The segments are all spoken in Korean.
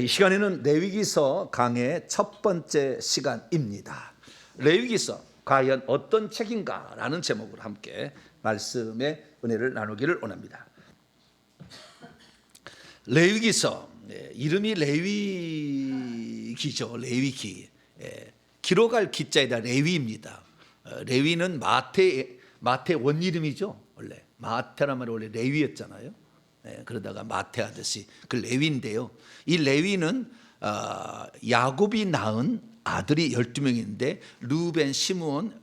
이 시간에는 레위기서 강의 첫 번째 시간입니다. 레위기서 과연 어떤 책인가라는 제목으로 함께 말씀의 은혜를 나누기를 원합니다. 레위기서, 이름이 레위기죠. 레위기. 기록할 기자에다 레위입니다. 레위는 마태 원 이름이죠. 원래 마태란 말이 원래 레위였잖아요. 그러다가 마태 하듯이 그 레위인데요. 이 레위는 야곱이 낳은 아들이 12명인데 루벤, 시므온,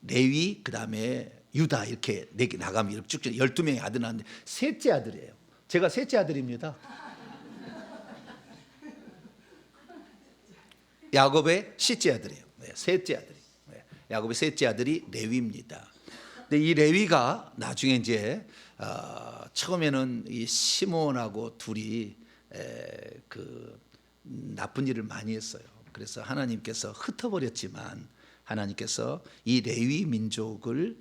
레위, 그다음에 유다 이렇게 나가면 이렇게 쭉 12명의 아들 낳았는데 셋째 아들이에요. 제가 셋째 아들입니다. 야곱의 셋째 아들이에요. 셋째 아들이. 야곱의 셋째 아들이 레위입니다. 근데 이 레위가 나중에 이제 처음에는 이 시므온하고 둘이 그 나쁜 일을 많이 했어요. 그래서 하나님께서 흩어버렸지만 하나님께서 이 레위 민족을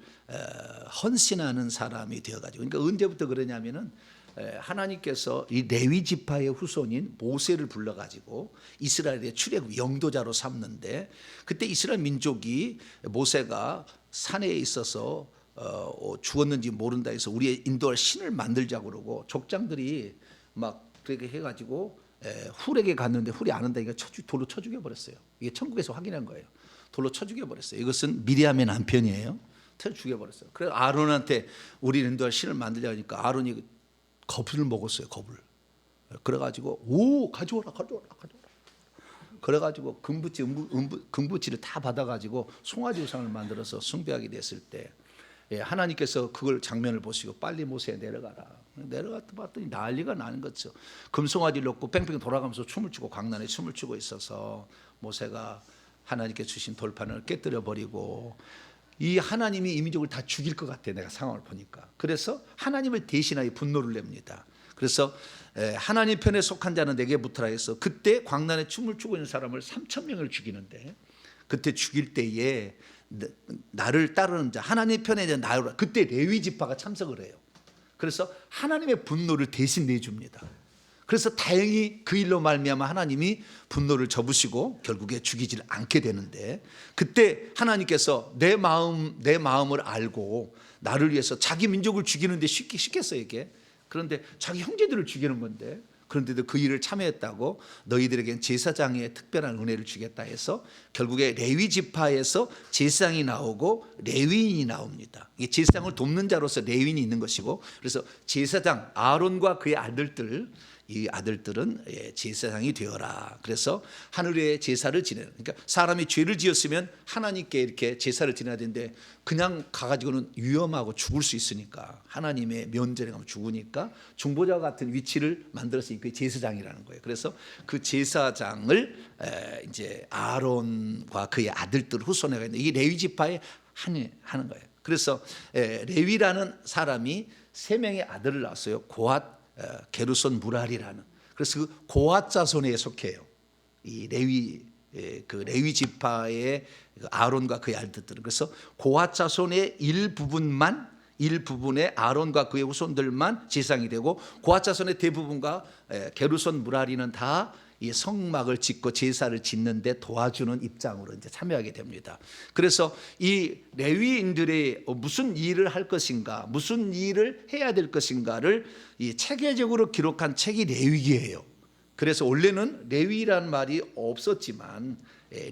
헌신하는 사람이 되어가지고, 그러니까 언제부터 그러냐면은 하나님께서 이 레위 지파의 후손인 모세를 불러가지고 이스라엘의 출애굽 영도자로 삼는데, 그때 이스라엘 민족이 모세가 산에 있어서 죽었는지 모른다 해서 우리의 인도할 신을 만들자고 그러고 족장들이 막 그렇게 해가지고 훌에게 갔는데 훌이 안 한다니까 돌로 쳐 죽여버렸어요. 이게 천국에서 확인한 거예요. 돌로 쳐 죽여버렸어요. 이것은 미리암의 남편이에요. 쳐 죽여버렸어요. 그래서 아론한테 우리 인도할 신을 만들자 하니까 아론이 겁을 먹었어요. 겁을. 그래가지고 오 가져오라. 그래가지고 금부치를 다 받아가지고 송아지 우상을 만들어서 숭배하게 됐을 때 하나님께서 그걸 장면을 보시고 빨리 모세에 내려가라. 내려갔더니 난리가 나는 거죠. 금송아지를 놓고 뺑뺑 돌아가면서 춤을 추고 광란에 춤을 추고 있어서 모세가 하나님께 주신 돌판을 깨뜨려 버리고, 이 하나님이 이 민족을 다 죽일 것 같아. 내가 상황을 보니까. 그래서 하나님을 대신하여 분노를 냅니다. 그래서 하나님 편에 속한 자는 내게 붙으라 해서 그때 광란에 춤을 추고 있는 사람을 3,000명을 죽이는데, 그때 죽일 때에 나를 따르는 자, 하나님 편에 대한 나를, 그때 레위 지파가 참석을 해요. 그래서 하나님의 분노를 대신 내줍니다. 그래서 다행히 그 일로 말미암아 하나님이 분노를 접으시고 결국에 죽이질 않게 되는데, 그때 하나님께서 내 마음을 알고 나를 위해서 자기 민족을 죽이는데 쉽겠어요 이게? 그런데 자기 형제들을 죽이는 건데, 그런데도 그 일을 참여했다고 너희들에겐 제사장의 특별한 은혜를 주겠다 해서 결국에 레위 지파에서 제사장이 나오고 레위인이 나옵니다. 이게 제사장을 돕는 자로서 레위인이 있는 것이고, 그래서 제사장 아론과 그의 아들들, 이 아들들은 제사장이 되어라. 그래서 하늘의 제사를 지내는, 그러니까 사람이 죄를 지었으면 하나님께 이렇게 제사를 지내야 되는데 그냥 가가지고는 위험하고 죽을 수 있으니까 하나님의 면전에 가면 죽으니까 중보자 같은 위치를 만들었으니 그게 제사장이라는 거예요. 그래서 그 제사장을 이제 아론과 그의 아들들 후손에가 있는데, 이게 레위 지파에 하는 거예요. 그래서 레위라는 사람이 3명의 아들을 낳았어요. 고핫, 게르손, 무랄이라는. 그래서 그 고핫 자손에 속해요. 이 레위 지파의 아론과 그의 아들들은. 그래서 고핫 자손의 일부분의 아론과 그의 후손들만 제사장이 되고, 고핫 자손의 대부분과 게르손, 무랄이는 다 이 성막을 짓고 제사를 짓는데 도와주는 입장으로 이제 참여하게 됩니다. 그래서 이 레위인들이 무슨 일을 할 것인가, 무슨 일을 해야 될 것인가를 이 체계적으로 기록한 책이 레위기예요. 그래서 원래는 레위란 말이 없었지만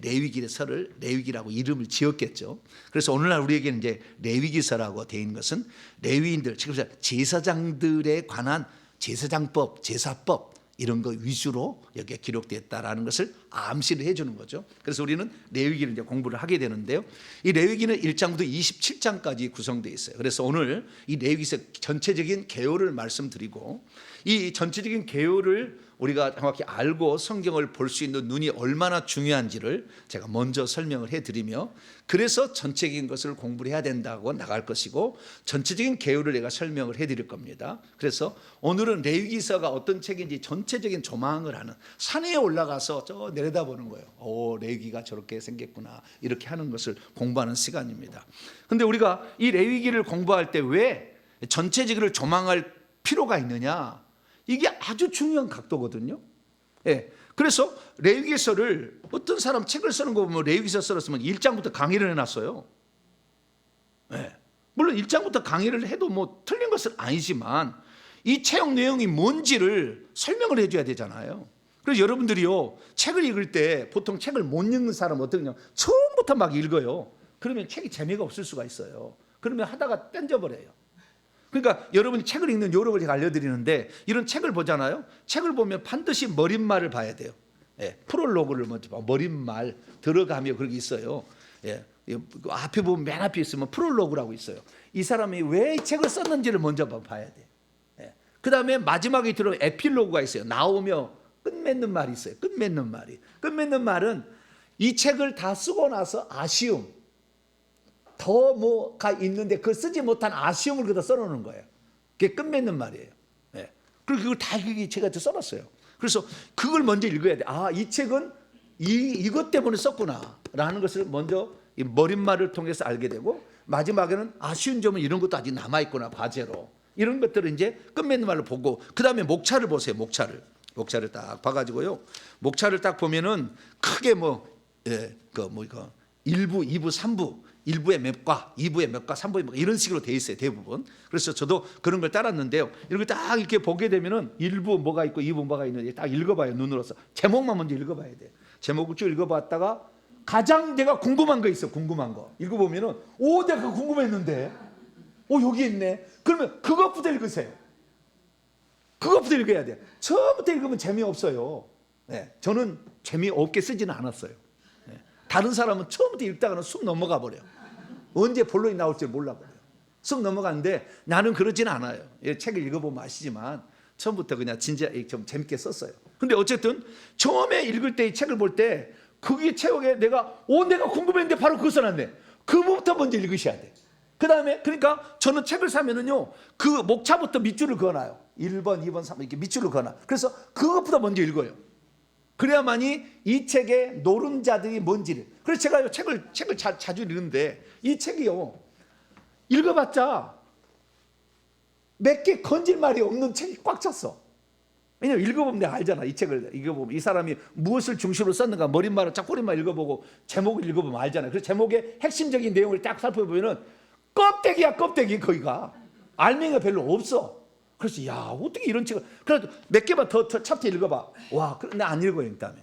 레위기서를 레위기라고 이름을 지었겠죠. 그래서 오늘날 우리에게는 이제 레위기서라고 되어 있는 것은 레위인들, 지금 제사장들에 관한 제사장법, 제사법 이런 거 위주로 여기에 기록되었다라는 것을 암시를 해주는 거죠. 그래서 우리는 레위기를 이제 공부를 하게 되는데요. 이 레위기는 1장부터 27장까지 구성되어 있어요. 그래서 오늘 이 레위기서 전체적인 개요를 말씀드리고, 이 전체적인 개요를 우리가 정확히 알고 성경을 볼 수 있는 눈이 얼마나 중요한지를 제가 먼저 설명을 해드리며, 그래서 전체적인 것을 공부를 해야 된다고 나갈 것이고 전체적인 개요를 내가 설명을 해드릴 겁니다. 그래서 오늘은 레위기서가 어떤 책인지 전체적인 조망을 하는, 산에 올라가서 저 내려다보는 거예요. 오, 레위기가 저렇게 생겼구나, 이렇게 하는 것을 공부하는 시간입니다. 그런데 우리가 이 레위기를 공부할 때 왜 전체적으로 조망할 필요가 있느냐? 이게 아주 중요한 각도거든요. 예. 그래서 레위기서를 어떤 사람 책을 쓰는 거 보면 레위기서 썼으면 1장부터 강의를 해놨어요. 예. 물론 1장부터 강의를 해도 뭐 틀린 것은 아니지만 이 책 내용이 뭔지를 설명을 해줘야 되잖아요. 그래서 여러분들이요, 책을 읽을 때 보통 책을 못 읽는 사람은 어떻게 하냐, 처음부터 막 읽어요. 그러면 책이 재미가 없을 수가 있어요. 그러면 하다가 던져버려요. 그러니까 여러분이 책을 읽는 요령을 제가 알려드리는데, 이런 책을 보잖아요. 책을 보면 반드시 머릿말을 봐야 돼요. 예, 프롤로그를 먼저 봐. 머릿말 들어가며 그런 게 있어요. 예, 앞에 보면 맨 앞에 있으면 프롤로그라고 있어요. 이 사람이 왜 이 책을 썼는지를 먼저 봐야 돼요. 예, 그 다음에 마지막에 들어오면 에필로그가 있어요. 나오며 끝맺는 말이 있어요. 끝맺는 말이. 끝맺는 말은 이 책을 다 쓰고 나서 아쉬움, 더 뭐가 있는데 그걸 쓰지 못한 아쉬움을 그다 써놓는 거예요. 그게 끝맺는 말이에요. 예. 그리고 그걸 다 제가 써놨어요. 그래서 그걸 먼저 읽어야 돼. 아, 이 책은 이것 때문에 썼구나 라는 것을 먼저 이 머릿말을 통해서 알게 되고, 마지막에는 아쉬운 점은 이런 것도 아직 남아있구나, 과제로. 이런 것들을 이제 끝맺는 말로 보고, 그 다음에 목차를 보세요. 목차를 딱 봐가지고요. 목차를 딱 보면은 크게 뭐, 예, 이거 1부, 2부, 3부, 1부의 몇 과, 2부의 몇 과, 3부의 몇 과, 이런 식으로 돼 있어요, 대부분. 그래서 저도 그런 걸 따랐는데요. 이렇게 딱 이렇게 보게 되면은 1부 뭐가 있고 2부 뭐가 있는지 딱 읽어봐요, 눈으로서. 제목만 먼저 읽어봐야 돼요. 제목을 쭉 읽어봤다가 가장 내가 궁금한 거 있어, 궁금한 거. 읽어보면은, 오, 내가 그거 궁금했는데, 오, 여기 있네. 그러면 그것부터 읽으세요. 그것부터 읽어야 돼요. 처음부터 읽으면 재미없어요. 네, 저는 재미없게 쓰지는 않았어요. 네, 다른 사람은 처음부터 읽다가는 쑥 넘어가 버려요. 언제 본론이 나올지 몰라버려요. 쑥 넘어가는데 나는 그러지는 않아요. 책을 읽어보면 아시지만 처음부터 그냥 진짜 좀 재밌게 썼어요. 근데 어쨌든 처음에 읽을 때 이 책을 볼 때 그게 책에 내가 궁금했는데 바로 그거 써놨네. 그 부분부터 먼저 읽으셔야 돼. 그 다음에, 그러니까 저는 책을 사면은요, 그 목차부터 밑줄을 그어놔요. 1번, 2번, 3번 이렇게 밑줄을 그어놔. 그래서 그것부터 먼저 읽어요. 그래야만이 이 책의 노른자들이 뭔지를. 그래서 제가 책을 자주 읽는데, 이 책이요, 읽어봤자 몇 개 건질 말이 없는 책이 꽉 찼어. 왜냐면 읽어보면 내가 알잖아. 이 책을 읽어보면 이 사람이 무엇을 중심으로 썼는가, 머릿말을 짝꼬리만 읽어보고 제목을 읽어보면 알잖아요. 그래서 제목의 핵심적인 내용을 딱 살펴보면은 껍데기야, 껍데기. 거기가 알맹이가 별로 없어. 그래서 야, 어떻게 이런 책을. 그래도 몇 개만 더 챕터 읽어봐. 와, 나 안 읽어요, 그다음에.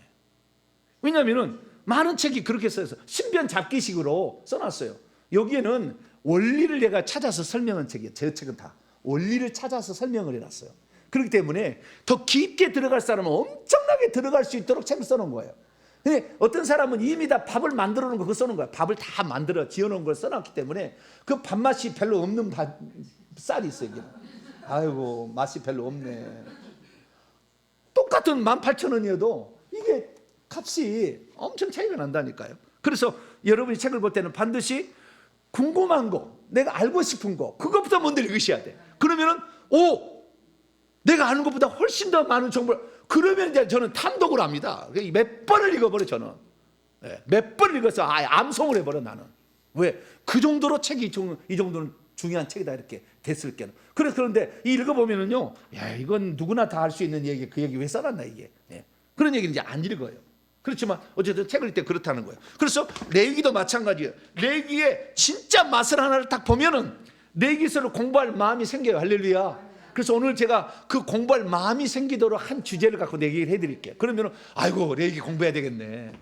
왜냐면은 많은 책이 그렇게 써서 신변 잡기식으로 써놨어요. 여기에는 원리를 내가 찾아서 설명한 책이에요. 제 책은 다 원리를 찾아서 설명을 해놨어요. 그렇기 때문에 더 깊게 들어갈 사람은 엄청나게 들어갈 수 있도록 책을 써놓은 거예요. 근데 어떤 사람은 이미 다 밥을 만들어 놓은 거 그거 써놓은 거야. 밥을 다 만들어 지어놓은 걸 써놨기 때문에 그 밥맛이 별로 없는 쌀이 있어요. 이게. 아이고, 맛이 별로 없네. 똑같은 18,000원이어도 이게 값이 엄청 차이가 난다니까요. 그래서 여러분이 책을 볼 때는 반드시 궁금한 거, 내가 알고 싶은 거, 그것부터 먼저 읽으셔야 돼. 그러면은, 오, 내가 아는 것보다 훨씬 더 많은 정보를. 그러면 이제 저는 탐독을 합니다. 몇 번을 읽어버려, 저는. 네, 몇 번을 읽어서 암송을 해버려, 나는. 왜? 그 정도로 책이 이 정도는 중요한 책이다, 이렇게 됐을 때는. 그런데 읽어보면은요, 야, 이건 누구나 다 할 수 있는 얘기, 그 얘기 왜 써놨나, 이게. 네. 그런 얘기는 이제 안 읽어요. 그렇지만 어쨌든 책을 읽을 때 그렇다는 거예요. 그래서 레위기도 마찬가지예요. 레위기의 진짜 맛을 하나를 딱 보면은 레위기서를 공부할 마음이 생겨요. 할렐루야. 그래서 오늘 제가 그 공부할 마음이 생기도록 한 주제를 갖고 얘기를 해드릴게요. 그러면 아이고, 레위기 공부해야 되겠네,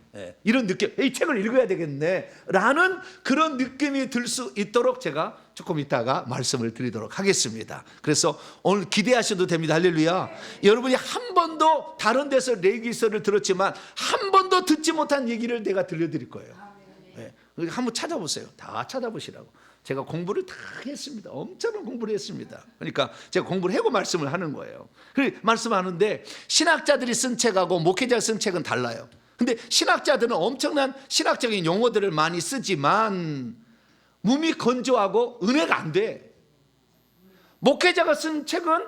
이런 느낌, 이 책을 읽어야 되겠네 라는 그런 느낌이 들 수 있도록 제가 조금 이따가 말씀을 드리도록 하겠습니다. 그래서 오늘 기대하셔도 됩니다. 할렐루야. 여러분이 한 번도 다른 데서 레위기서를 들었지만 한 번도 듣지 못한 얘기를 내가 들려드릴 거예요. 한번 찾아보세요. 다 찾아보시라고. 제가 공부를 다 했습니다. 엄청난 공부를 했습니다. 그러니까 제가 공부를 하고 말씀을 하는 거예요. 그리고 말씀하는데 신학자들이 쓴 책하고 목회자가 쓴 책은 달라요. 근데 신학자들은 엄청난 신학적인 용어들을 많이 쓰지만 몸이 건조하고 은혜가 안 돼. 목회자가 쓴 책은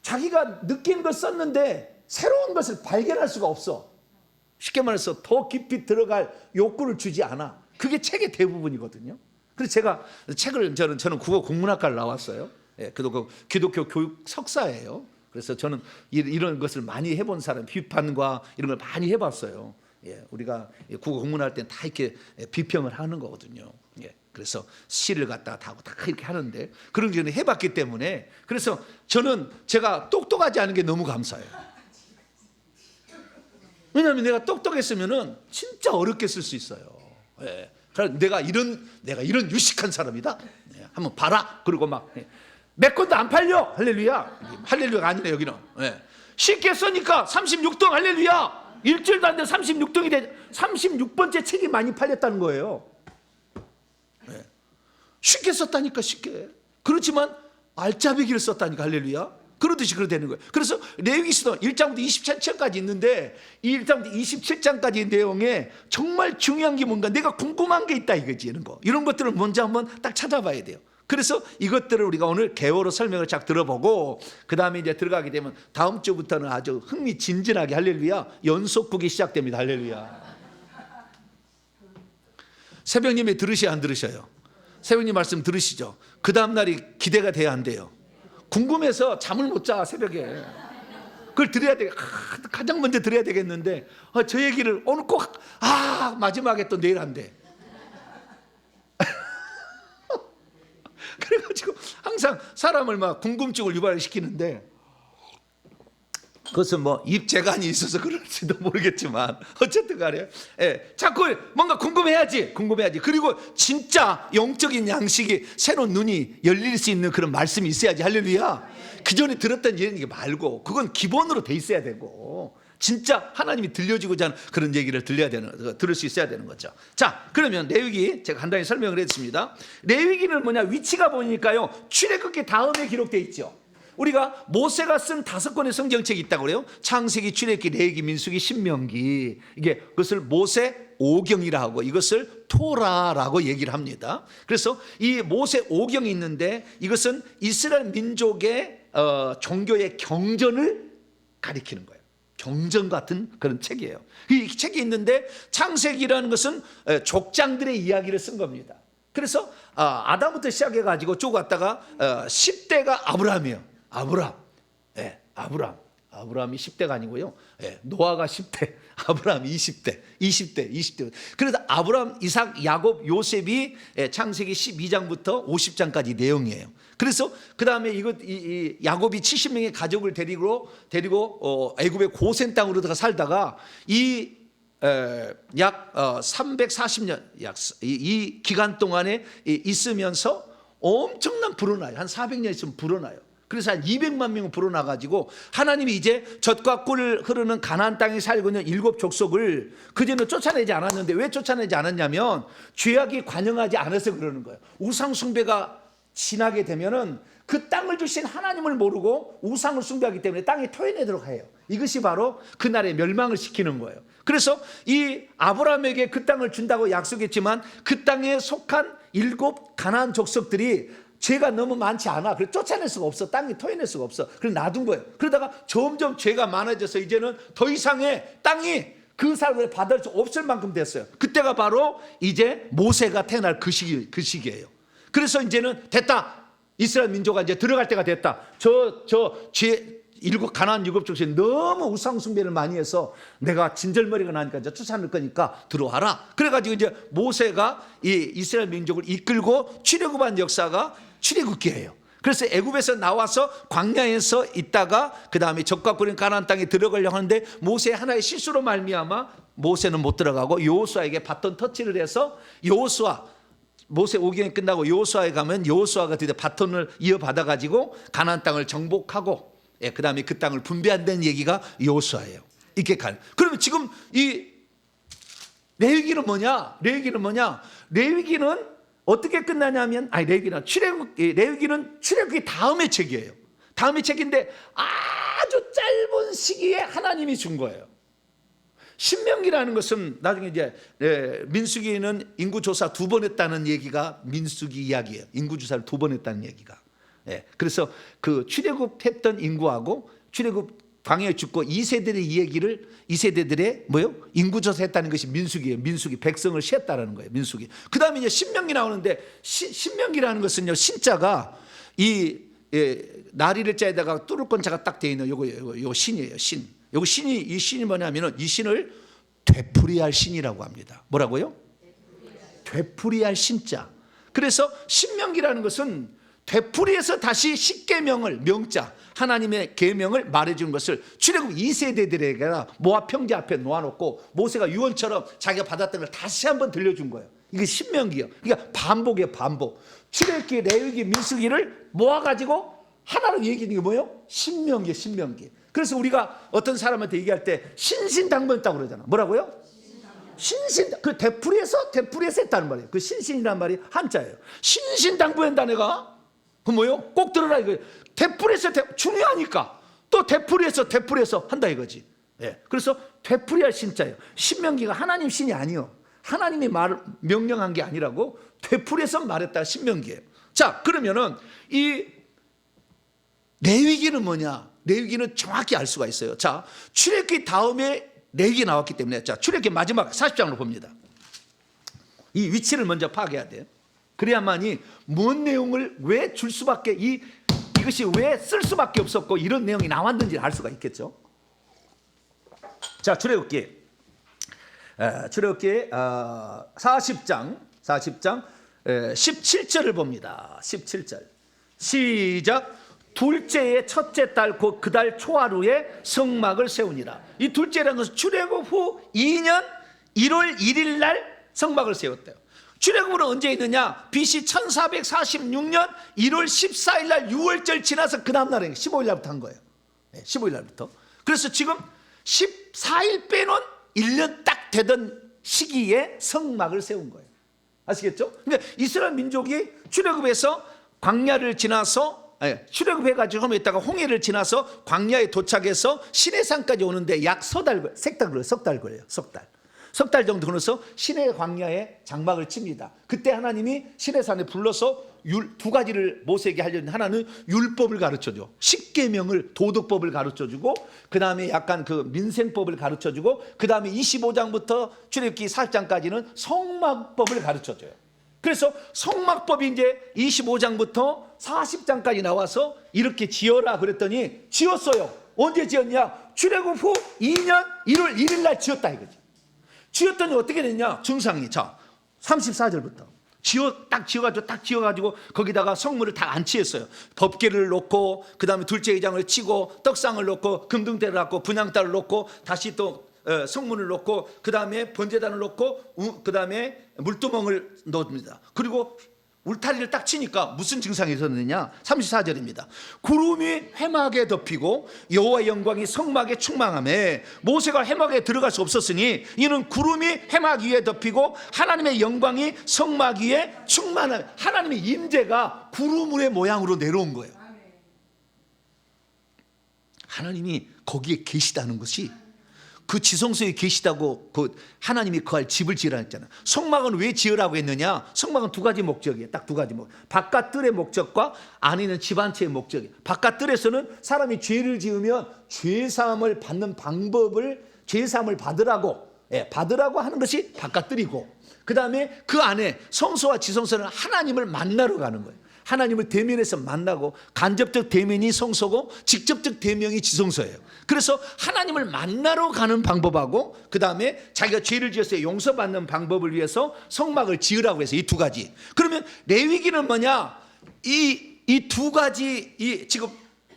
자기가 느낀 걸 썼는데 새로운 것을 발견할 수가 없어. 쉽게 말해서 더 깊이 들어갈 욕구를 주지 않아. 그게 책의 대부분이거든요. 그래서 제가 책을 저는 국어 국문학과를 나왔어요. 기독교 교육 석사예요. 그래서 저는 이런 것을 많이 해본 사람, 비판과 이런 걸 많이 해봤어요. 예, 우리가 국어 공문할 때는 다 이렇게 비평을 하는 거거든요. 예, 그래서 시를 갖다가 다 하고 다 이렇게 하는데 그런 걸 해봤기 때문에 그래서 저는 제가 똑똑하지 않은 게 너무 감사해요. 왜냐하면 내가 똑똑했으면은 진짜 어렵게 쓸 수 있어요. 예, 그래서 내가 이런 유식한 사람이다. 예, 한번 봐라. 그리고 막 몇 권도 안 팔려. 할렐루야. 할렐루야가 아니네 여기는. 예. 쉽게 쓰니까 36등 할렐루야. 일주일도 안 돼 36등이 돼. 36번째 책이 많이 팔렸다는 거예요. 예. 쉽게 썼다니까 쉽게. 그렇지만 알짜배기를 썼다니까 할렐루야. 그러듯이 그래 되는 거예요. 그래서 레위기서 1장부터 27장까지 있는데 이 1장부터 27장까지 내용에 정말 중요한 게 뭔가 내가 궁금한 게 있다 이거지. 이런 것들을 먼저 한번 딱 찾아봐야 돼요. 그래서 이것들을 우리가 오늘 개요로 설명을 쫙 들어보고 그 다음에 이제 들어가게 되면 다음 주부터는 아주 흥미진진하게 할렐루야 연속극이 시작됩니다. 할렐루야. 새벽님이 들으셔야 안 들으셔요? 새벽님 말씀 들으시죠? 그 다음 날이 기대가 돼야 안 돼요? 궁금해서 잠을 못 자 새벽에. 그걸 들어야 돼. 가장 먼저 들어야 되겠는데 저 얘기를 오늘 꼭 마지막에 또 내일 한대. 그래가지고 항상 사람을 막 궁금증을 유발시키는데 그것은 뭐 입재간이 있어서 그럴지도 모르겠지만 어쨌든 간에 자꾸 뭔가 궁금해야지. 그리고 진짜 영적인 양식이 새로운 눈이 열릴 수 있는 그런 말씀이 있어야지. 할렐루야. 그 전에 들었던 얘기 말고 그건 기본으로 돼 있어야 되고 진짜 하나님이 들려주고자 하는 그런 얘기를 들을 수 있어야 되는 거죠. 자, 그러면 레위기 제가 간단히 설명을 했습니다. 레위기는 뭐냐? 위치가 보니까요 출애굽기 다음에 기록되어 있죠. 우리가 모세가 쓴 5권의 성경책이 있다고 그래요. 창세기, 출애굽기, 레위기, 민수기, 신명기. 이게 그것을 모세 5경이라 하고 이것을 토라라고 얘기를 합니다. 그래서 이 모세 5경이 있는데 이것은 이스라엘 민족의 종교의 경전을 가리키는 거예요. 경전 같은 그런 책이에요. 이 책이 있는데 창세기라는 것은 족장들의 이야기를 쓴 겁니다. 그래서 아담부터 시작해가지고 쭉 갔다가 10대가 아브라함이에요. 아브라함이 10대가 아니고요. 노아가 10대, 아브라함 20대. 그래서 아브라함, 이삭, 야곱, 요셉이 창세기 12장부터 50장까지 내용이에요. 그래서 그 다음에 이 야곱이 70명의 가족을 데리고 애굽의 고센 땅으로 들어가 살다가 약 340년 이 기간 동안에 있으면서 엄청난 불어나요. 한 400년 있으면 불어나요. 그래서 한 200만 명은 불어나가지고 하나님이 이제 젖과 꿀 흐르는 가나안 땅에 살고 있는 7 족속을 그전에 쫓아내지 않았는데 왜 쫓아내지 않았냐면 죄악이 관영하지 않아서 그러는 거예요. 우상 숭배가 지나게 되면은 그 땅을 주신 하나님을 모르고 우상을 숭배하기 때문에 땅에 토해내도록 해요. 이것이 바로 그날의 멸망을 시키는 거예요. 그래서 이 아브라함에게 그 땅을 준다고 약속했지만 그 땅에 속한 7 가나안 족속들이 죄가 너무 많지 않아. 그래서 쫓아낼 수가 없어. 땅에 토해낼 수가 없어. 그래서 놔둔 거예요. 그러다가 점점 죄가 많아져서 이제는 더 이상의 땅이 그 사람을 받을 수 없을 만큼 됐어요. 그때가 바로 이제 모세가 태어날 그 시기예요. 그래서 이제는 됐다. 이스라엘 민족가 이제 들어갈 때가 됐다. 가나안 7 족속이 너무 우상 숭배를 많이 해서 내가 진절머리가 나니까 이제 쫓아낼 거니까 들어와라. 그래가지고 이제 모세가 이 이스라엘 민족을 이끌고 출애굽한 역사가 출애굽기예요. 그래서 애굽에서 나와서 광야에서 있다가 그 다음에 적과 꿀인 가나안 땅에 들어가려고 하는데 모세의 하나의 실수로 말미암아 모세는 못 들어가고 여호수아에게 바톤 터치를 해서 모세 5경이 끝나고 여호수아에 가면 여호수아가 드디어 바톤을 이어받아 가지고 가나안 땅을 정복하고 그 다음에 그 땅을 분배한다는 얘기가 여호수아예요. 이렇게 간. 그러면 지금 이 레위기는 뭐냐? 레위기는 어떻게 끝나냐면 레위기는 출애굽기 다음의 책이에요. 다음의 책인데 아주 짧은 시기에 하나님이 준 거예요. 신명기라는 것은 나중에 이제 민수기는 인구조사 2번 했다는 얘기가 민수기 이야기예요. 인구조사를 2번 했다는 얘기가. 그래서 그 출애굽했던 인구하고 출애굽 광야에 죽고 2세대들의 인구조사했다는 것이 민수기예요. 민수기 백성을 셌다라는 거예요. 민수기. 그 다음에 이제 신명기 나오는데 신명기라는 것은요 신자가 이 나리를 자에다가 뚫을 건자가 딱 돼 있는 요거 신이에요. 신. 요거 신이, 이 신이 뭐냐면은 이 신을 되풀이할 신이라고 합니다. 뭐라고요? 되풀이할 신자. 그래서 신명기라는 것은 되풀이해서 다시 십계명을, 명자, 하나님의 계명을 말해주는 것을 출애굽 2세대들에게 모압 평지 앞에 놓아놓고 모세가 유언처럼 자기가 받았던 걸 다시 한번 들려준 거예요. 이게 신명기예요. 그러니까 반복이에요. 반복. 출애굽기, 레위기, 민수기를 모아가지고 하나로 얘기하는 게 뭐예요? 신명기. 신명기. 그래서 우리가 어떤 사람한테 얘기할 때 신신당부했다고 그러잖아. 뭐라고요? 그 되풀이해서 했다는 말이에요. 그 신신이라는 말이 한자예요. 신신당부한다 내가. 그 뭐요? 꼭 들어라 이거예요. 되풀이해서 중요하니까 또 되풀이해서 한다 이거지. 예. 그래서 되풀이할 신자예요. 신명기가 하나님 신이 아니요. 하나님이 명령한 게 아니라고 되풀이해서 말했다 신명기예요. 자, 그러면은 이 레위기는 뭐냐? 레위기는 정확히 알 수가 있어요. 자, 출애굽기 다음에 레위기 나왔기 때문에 자, 출애굽기 마지막 40장으로 봅니다. 이 위치를 먼저 파악해야 돼요. 그래야만이 뭔 내용을 왜 줄 수밖에 이것이 왜 쓸 수밖에 없었고 이런 내용이 나왔는지 알 수가 있겠죠. 자, 출애굽기 40장 17절을 봅니다. 17절 시작. 둘째의 첫째 달 곧 그 달 초하루에 성막을 세우니라. 이 둘째라는 것은 출애굽 후 2년 1월 1일 날 성막을 세웠대요. 출애굽은 언제 있느냐? BC 1446년 1월 14일 날 6월절 지나서 그 다음 날에 15일 날부터 한 거예요. 15일 날부터. 그래서 지금 14일 빼놓은 1년 딱 되던 시기에 성막을 세운 거예요. 아시겠죠? 그러니까 이스라엘 민족이 출애굽에서 광야를 지나서 출애굽해가지고 좀 있다가 홍해를 지나서 광야에 도착해서 시내산까지 오는데 약 석 달 걸려요. 석 달 정도 걸려서 시내 광야에 장막을 칩니다. 그때 하나님이 시내산에 불러서 두 가지를 모세에게 하려는 하나는 율법을 가르쳐줘. 십계명을 도덕법을 가르쳐주고 그 다음에 약간 그 민생법을 가르쳐주고 그 다음에 25장부터 출애굽기 40장까지는 성막법을 가르쳐줘요. 그래서 성막법이 이제 25장부터 40장까지 나와서 이렇게 지어라 그랬더니 지었어요. 언제 지었냐? 출애굽 후 2년 1월 1일 날 지었다 이거지. 지었더니 어떻게 됐냐? 증상이. 자, 34절부터 딱 지어가지고 거기다가 성물을 다 안치했어요. 법궤를 놓고 그 다음에 둘째 의장을 치고 떡상을 놓고 금등대를 갖고 분향단을 놓고 다시 또 성문을 놓고 그 다음에 번제단을 놓고 그 다음에 물두멍을 넣습니다. 그리고 울타리를 딱 치니까 무슨 증상이 있었느냐? 34절입니다. 구름이 회막에 덮이고 여호와의 영광이 성막에 충만하며 모세가 회막에 들어갈 수 없었으니 이는 구름이 회막 위에 덮이고 하나님의 영광이 성막 위에 충만하며 하나님의 임재가 구름의 모양으로 내려온 거예요. 하나님이 거기에 계시다는 것이 그 지성소에 계시다고 그 하나님이 거할 집을 지으라 했잖아요. 성막은 왜 지으라고 했느냐? 성막은 두 가지 목적이에요. 딱 두 가지 목적. 바깥 뜰의 목적과 안에 있는 집 한 채의 목적이에요. 바깥 뜰에서는 사람이 죄를 지으면 죄사함을 받는 방법을 죄사함을 받으라고 하는 것이 바깥 뜰이고 그 다음에 그 안에 성소와 지성소는 하나님을 만나러 가는 거예요. 하나님을 대면에서 만나고 간접적 대면이 성소고 직접적 대면이 지성소예요. 그래서 하나님을 만나러 가는 방법하고 그 다음에 자기가 죄를 지었을 때 용서받는 방법을 위해서 성막을 지으라고 해서 이 두 가지. 그러면 레위기는 뭐냐? 이 두 가지 지금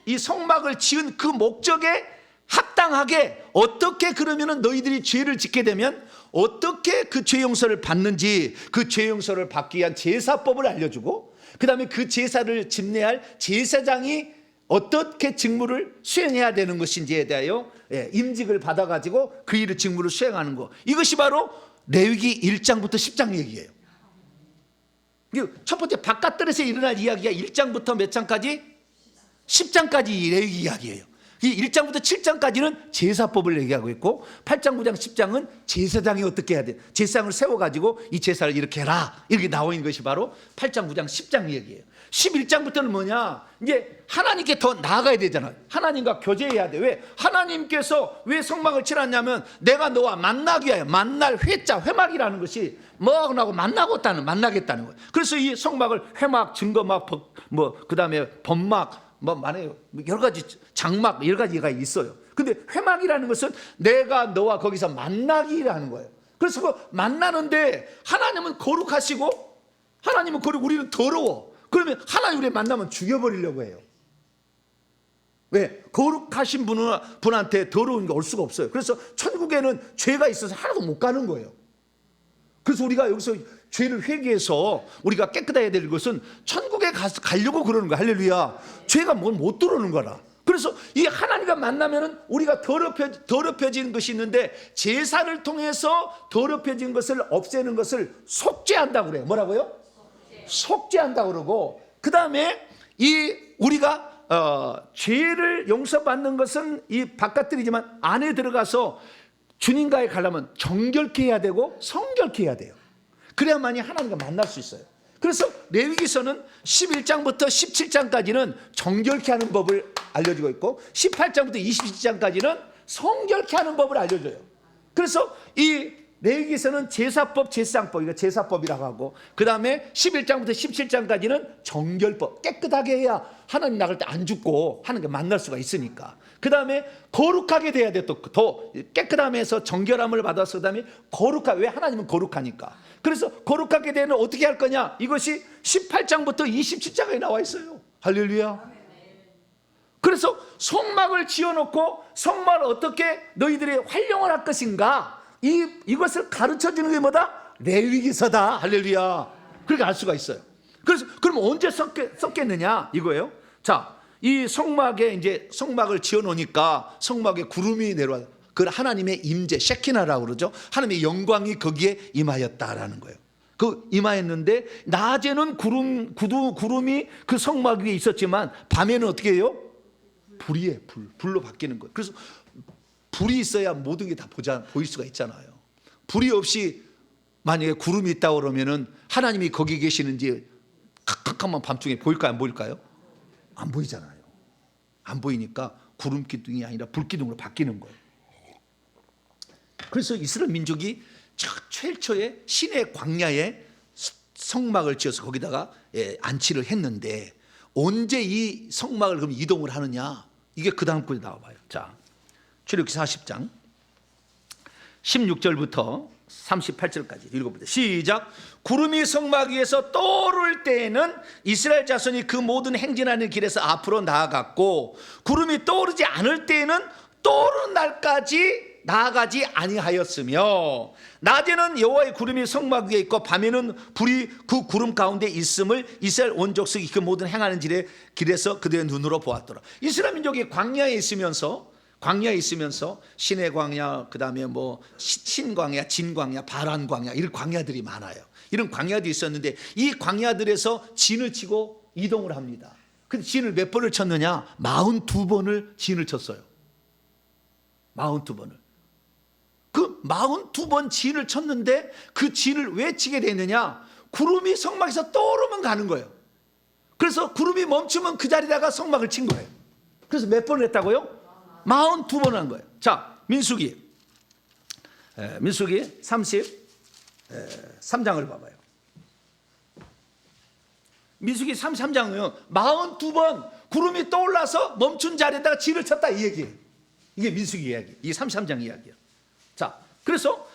이 성막을 지은 그 목적에 합당하게 어떻게 그러면은 너희들이 죄를 짓게 되면 어떻게 그 죄 용서를 받는지 그 죄 용서를 받기 위한 제사법을 알려주고 그 다음에 그 제사를 집례할 제사장이 어떻게 직무를 수행해야 되는 것인지에 대하여 임직을 받아가지고 그 일을 직무를 수행하는 것. 이것이 바로 레위기 1장부터 10장 얘기예요. 첫 번째 바깥들에서 일어날 이야기가 1장부터 몇 장까지? 10장까지 레위기 이야기예요. 이 1장부터 7장까지는 제사법을 얘기하고 있고 8장, 9장, 10장은 제사장이 어떻게 해야 돼? 제사장을 세워가지고 이 제사를 이렇게 해라. 이렇게 나와 있는 것이 바로 8장, 9장, 10장 얘기예요. 11장부터는 뭐냐? 이제 하나님께 더 나아가야 되잖아요. 하나님과 교제해야 돼. 왜? 하나님께서 왜 성막을 치렀냐면 내가 너와 만나기 위하여 만날 회자, 회막이라는 것이 뭐하고 만나겠다는 거예요. 그래서 이 성막을 회막, 증거막, 그 다음에 법막, 뭐 만약에 여러 가지 장막 여러 가지가 있어요. 근데 회막이라는 것은 내가 너와 거기서 만나기라는 거예요. 그래서 그 만나는데 하나님은 거룩하시고 하나님은 거룩, 우리는 더러워. 그러면 하나님 우리 만나면 죽여버리려고 해요. 왜? 거룩하신 분한테 더러운 게 올 수가 없어요. 그래서 천국에는 죄가 있어서 하나도 못 가는 거예요. 그래서 우리가 여기서 죄를 회개해서 우리가 깨끗해야 될 것은 천국에 가려고 그러는 거야. 할렐루야. 죄가 못 들어오는 거라. 그래서 이 하나님과 만나면은 우리가 더럽혀진 것이 있는데 제사를 통해서 더럽혀진 것을 없애는 것을 속죄한다고 그래요. 뭐라고요? 속죄한다고 그러고, 그 다음에 이 우리가 죄를 용서받는 것은 이 바깥들이지만 안에 들어가서 주님과의 가려면 정결케 해야 되고 성결케 해야 돼요. 그래야만이 하나님과 만날 수 있어요. 그래서 레위기서는 11장부터 17장까지는 정결케 하는 법을 알려주고 있고 18장부터 27장까지는 성결케 하는 법을 알려줘요. 그래서 이 레위기서는 제사법, 제사장법, 이거 제사법이라고 하고, 그 다음에 11장부터 17장까지는 정결법, 깨끗하게 해야 하나님 나갈 때 안 죽고 하나님과 만날 수가 있으니까. 그 다음에 거룩하게 돼야 돼. 또 더 깨끗함에서 정결함을 받아서, 그 다음에 왜 하나님은 거룩하니까. 그래서 거룩하게 되면 어떻게 할 거냐, 이것이 18장부터 27장에 나와 있어요. 할렐루야. 그래서 성막을 지어놓고 성막을 어떻게 너희들이 활용을 할 것인가, 이것을 가르쳐 주는 게 뭐다? 레위기서다. 할렐루야. 그렇게 알 수가 있어요. 그래서 그럼 언제 썼겠느냐 이거예요. 자, 이 성막에 이제 성막을 지어 놓으니까 성막에 구름이 내려와. 그 하나님의 임재, 셰키나라고 그러죠. 하나님의 영광이 거기에 임하였다라는 거예요. 그 임하였는데 낮에는 구름이 그 성막 위에 있었지만 밤에는 어떻게 해요? 불이에요. 불로 바뀌는 거예요. 그래서 불이 있어야 모든 게 다 보일 수가 있잖아요. 불이 없이 만약에 구름이 있다고 그러면은 하나님이 거기 계시는지 캄캄한 밤중에 보일까요? 안 보일까요? 안 보이잖아요. 안 보이니까 구름 기둥이 아니라 불 기둥으로 바뀌는 거예요. 그래서 이스라엘 민족이 최초의 시내 광야에 성막을 지어서 거기다가 안치를 했는데, 언제 이 성막을 그럼 이동을 하느냐, 이게 그 다음 구에 나와봐요. 자, 출애굽기 40장 16절부터 38절까지 읽어보세요. 시작. 구름이 성막 위에서 떠오를 때에는 이스라엘 자손이 그 모든 행진하는 길에서 앞으로 나아갔고, 구름이 떠오르지 않을 때에는 떠오르는 날까지 나아가지 아니하였으며, 낮에는 여호와의 구름이 성막 위에 있고 밤에는 불이 그 구름 가운데 있음을 이스라엘 온 족속이 그 모든 행하는 길에서 그들의 눈으로 보았더라. 이스라엘 민족이 광야에 있으면서 신의 광야, 그 다음에 뭐 신광야, 진광야, 바란광야, 이런 광야들이 많아요. 이런 광야들이 있었는데 이 광야들에서 진을 치고 이동을 합니다. 근데 진을 몇 번을 쳤느냐? 42번을 진을 쳤어요. 42번을. 그 42번 진을 쳤는데 그 진을 왜 치게 되느냐? 구름이 성막에서 떠오르면 가는 거예요. 그래서 구름이 멈추면 그 자리다가 성막을 친 거예요. 그래서 몇 번을 했다고요? 42번을 한 거예요. 자, 민수기 33장을 봐봐요. 민수기 33장은 42번 구름이 떠올라서 멈춘 자리에다가 진을 쳤다, 이 얘기예요. 이게 민수기 이야기, 이 33장 이야기예요. 자, 그래서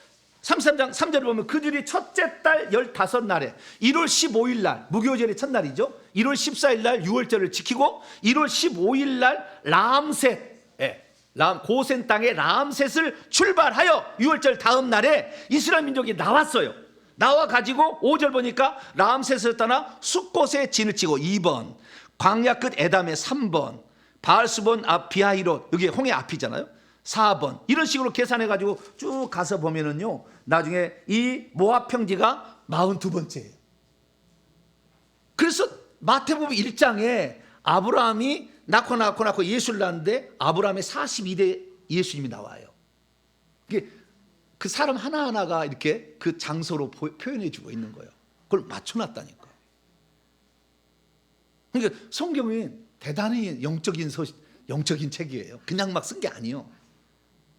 33장 3절을 보면 그들이 첫째 달 15날에 1월 15일 날 무교절의 첫날이죠. 1월 14일 날 6월절을 지키고 1월 15일 날 람셋, 고센 땅의 람셋을 출발하여 6월절 다음 날에 이스라엘 민족이 나왔어요. 나와가지고 5절 보니까 람셋을 떠나 숫곳에 진을 치고 2번, 광야 끝 에담에 3번, 바알스본 앞 비하이롯, 여기 홍해 앞이잖아요. 4번, 이런 식으로 계산해가지고 쭉 가서 보면은요, 나중에 이 모압 평지가 42번째예요. 그래서 마태복음 1장에 아브라함이 낳고 예수를 낳았는데 아브라함의 42대 예수님이 나와요. 이게 그 사람 하나하나가 이렇게 그 장소로 표현해 주고 있는 거예요. 그걸 맞춰놨다니까. 그러니까 성경이 대단히 영적인 책이에요. 그냥 막 쓴 게 아니에요.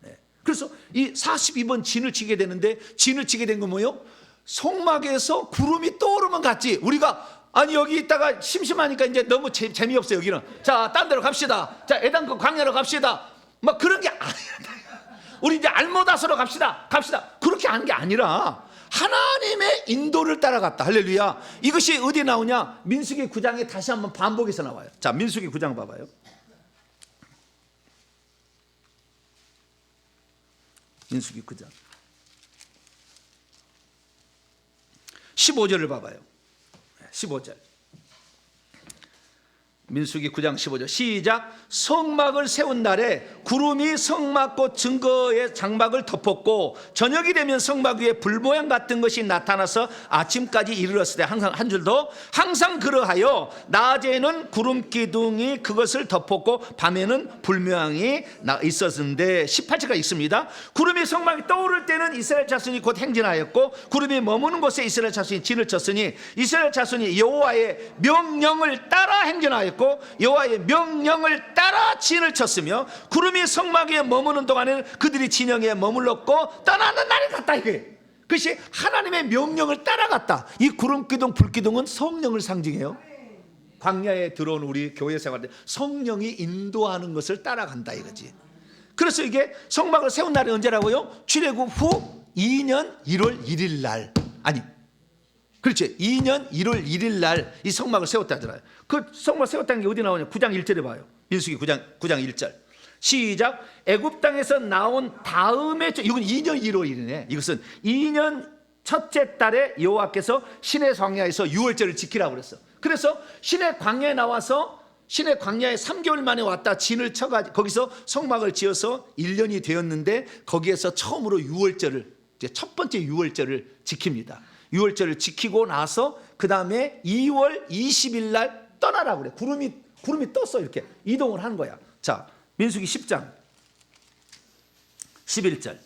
네. 그래서 이 42번 진을 치게 되는데, 진을 치게 된 건 뭐예요? 성막에서 구름이 떠오르면 갔지. 우리가 아니 여기 있다가 심심하니까 이제 너무 재미없어요. 여기는. 자, 딴 데로 갑시다. 자, 에단급 광야로 갑시다. 막 그런 게 아니라 우리 이제 알모다스로 갑시다. 그렇게 하는 게 아니라 하나님의 인도를 따라갔다. 할렐루야. 이것이 어디 나오냐? 민수기 9장에 다시 한번 반복해서 나와요. 자, 민수기 9장 봐봐요. 민수기 9장 15절을 봐봐요. 15절. 민수기 9장 15절 시작. 성막을 세운 날에 구름이 성막꽃 증거의 장막을 덮었고 저녁이 되면 성막 위에 불모양 같은 것이 나타나서 아침까지 이르렀을 때 항상 한 줄 더 항상 그러하여 낮에는 구름 기둥이 그것을 덮었고 밤에는 불모양이 있었는데 18절까지 있습니다. 구름이 성막이 떠오를 때는 이스라엘 자손이 곧 행진하였고 구름이 머무는 곳에 이스라엘 자손이 진을 쳤으니 이스라엘 자손이 여호와의 명령을 따라 행진하였고 여호와의 명령을 따라 진을 쳤으며 구름이 성막 위에 머무는 동안에는 그들이 진영에 머물렀고 떠나는 날이 같다. 이게 그것이 하나님의 명령을 따라갔다. 이 구름기둥 불기둥은 성령을 상징해요. 광야에 들어온 우리 교회 생활 때 성령이 인도하는 것을 따라간다 이거지. 그래서 이게 성막을 세운 날이 언제라고요? 출애굽 후 2년 1월 1일 날. 아니 그렇지. 2년 1월 1일 날 이 성막을 세웠다 하잖아요. 그 성막 세웠다는 게 어디 나오냐? 9장 1절에 봐요. 민수기 9장 1절. 시작. 애굽 땅에서 나온 다음에 이건 2년 1월이네. 이것은 2년 첫째 달에 여호와께서 시내 광야에서 유월절을 지키라고 그랬어. 그래서 시내 광야에 나와서 시내 광야에 3개월 만에 왔다 진을 쳐가지고 거기서 성막을 지어서 1년이 되었는데 거기에서 처음으로 유월절을 이제 첫 번째 유월절을 지킵니다. 유월절을 지키고 나서 그 다음에 2월 20일 날 떠나라고 그래. 구름이 떴어. 이렇게 이동을 하는 거야. 자, 민수기 10장 11절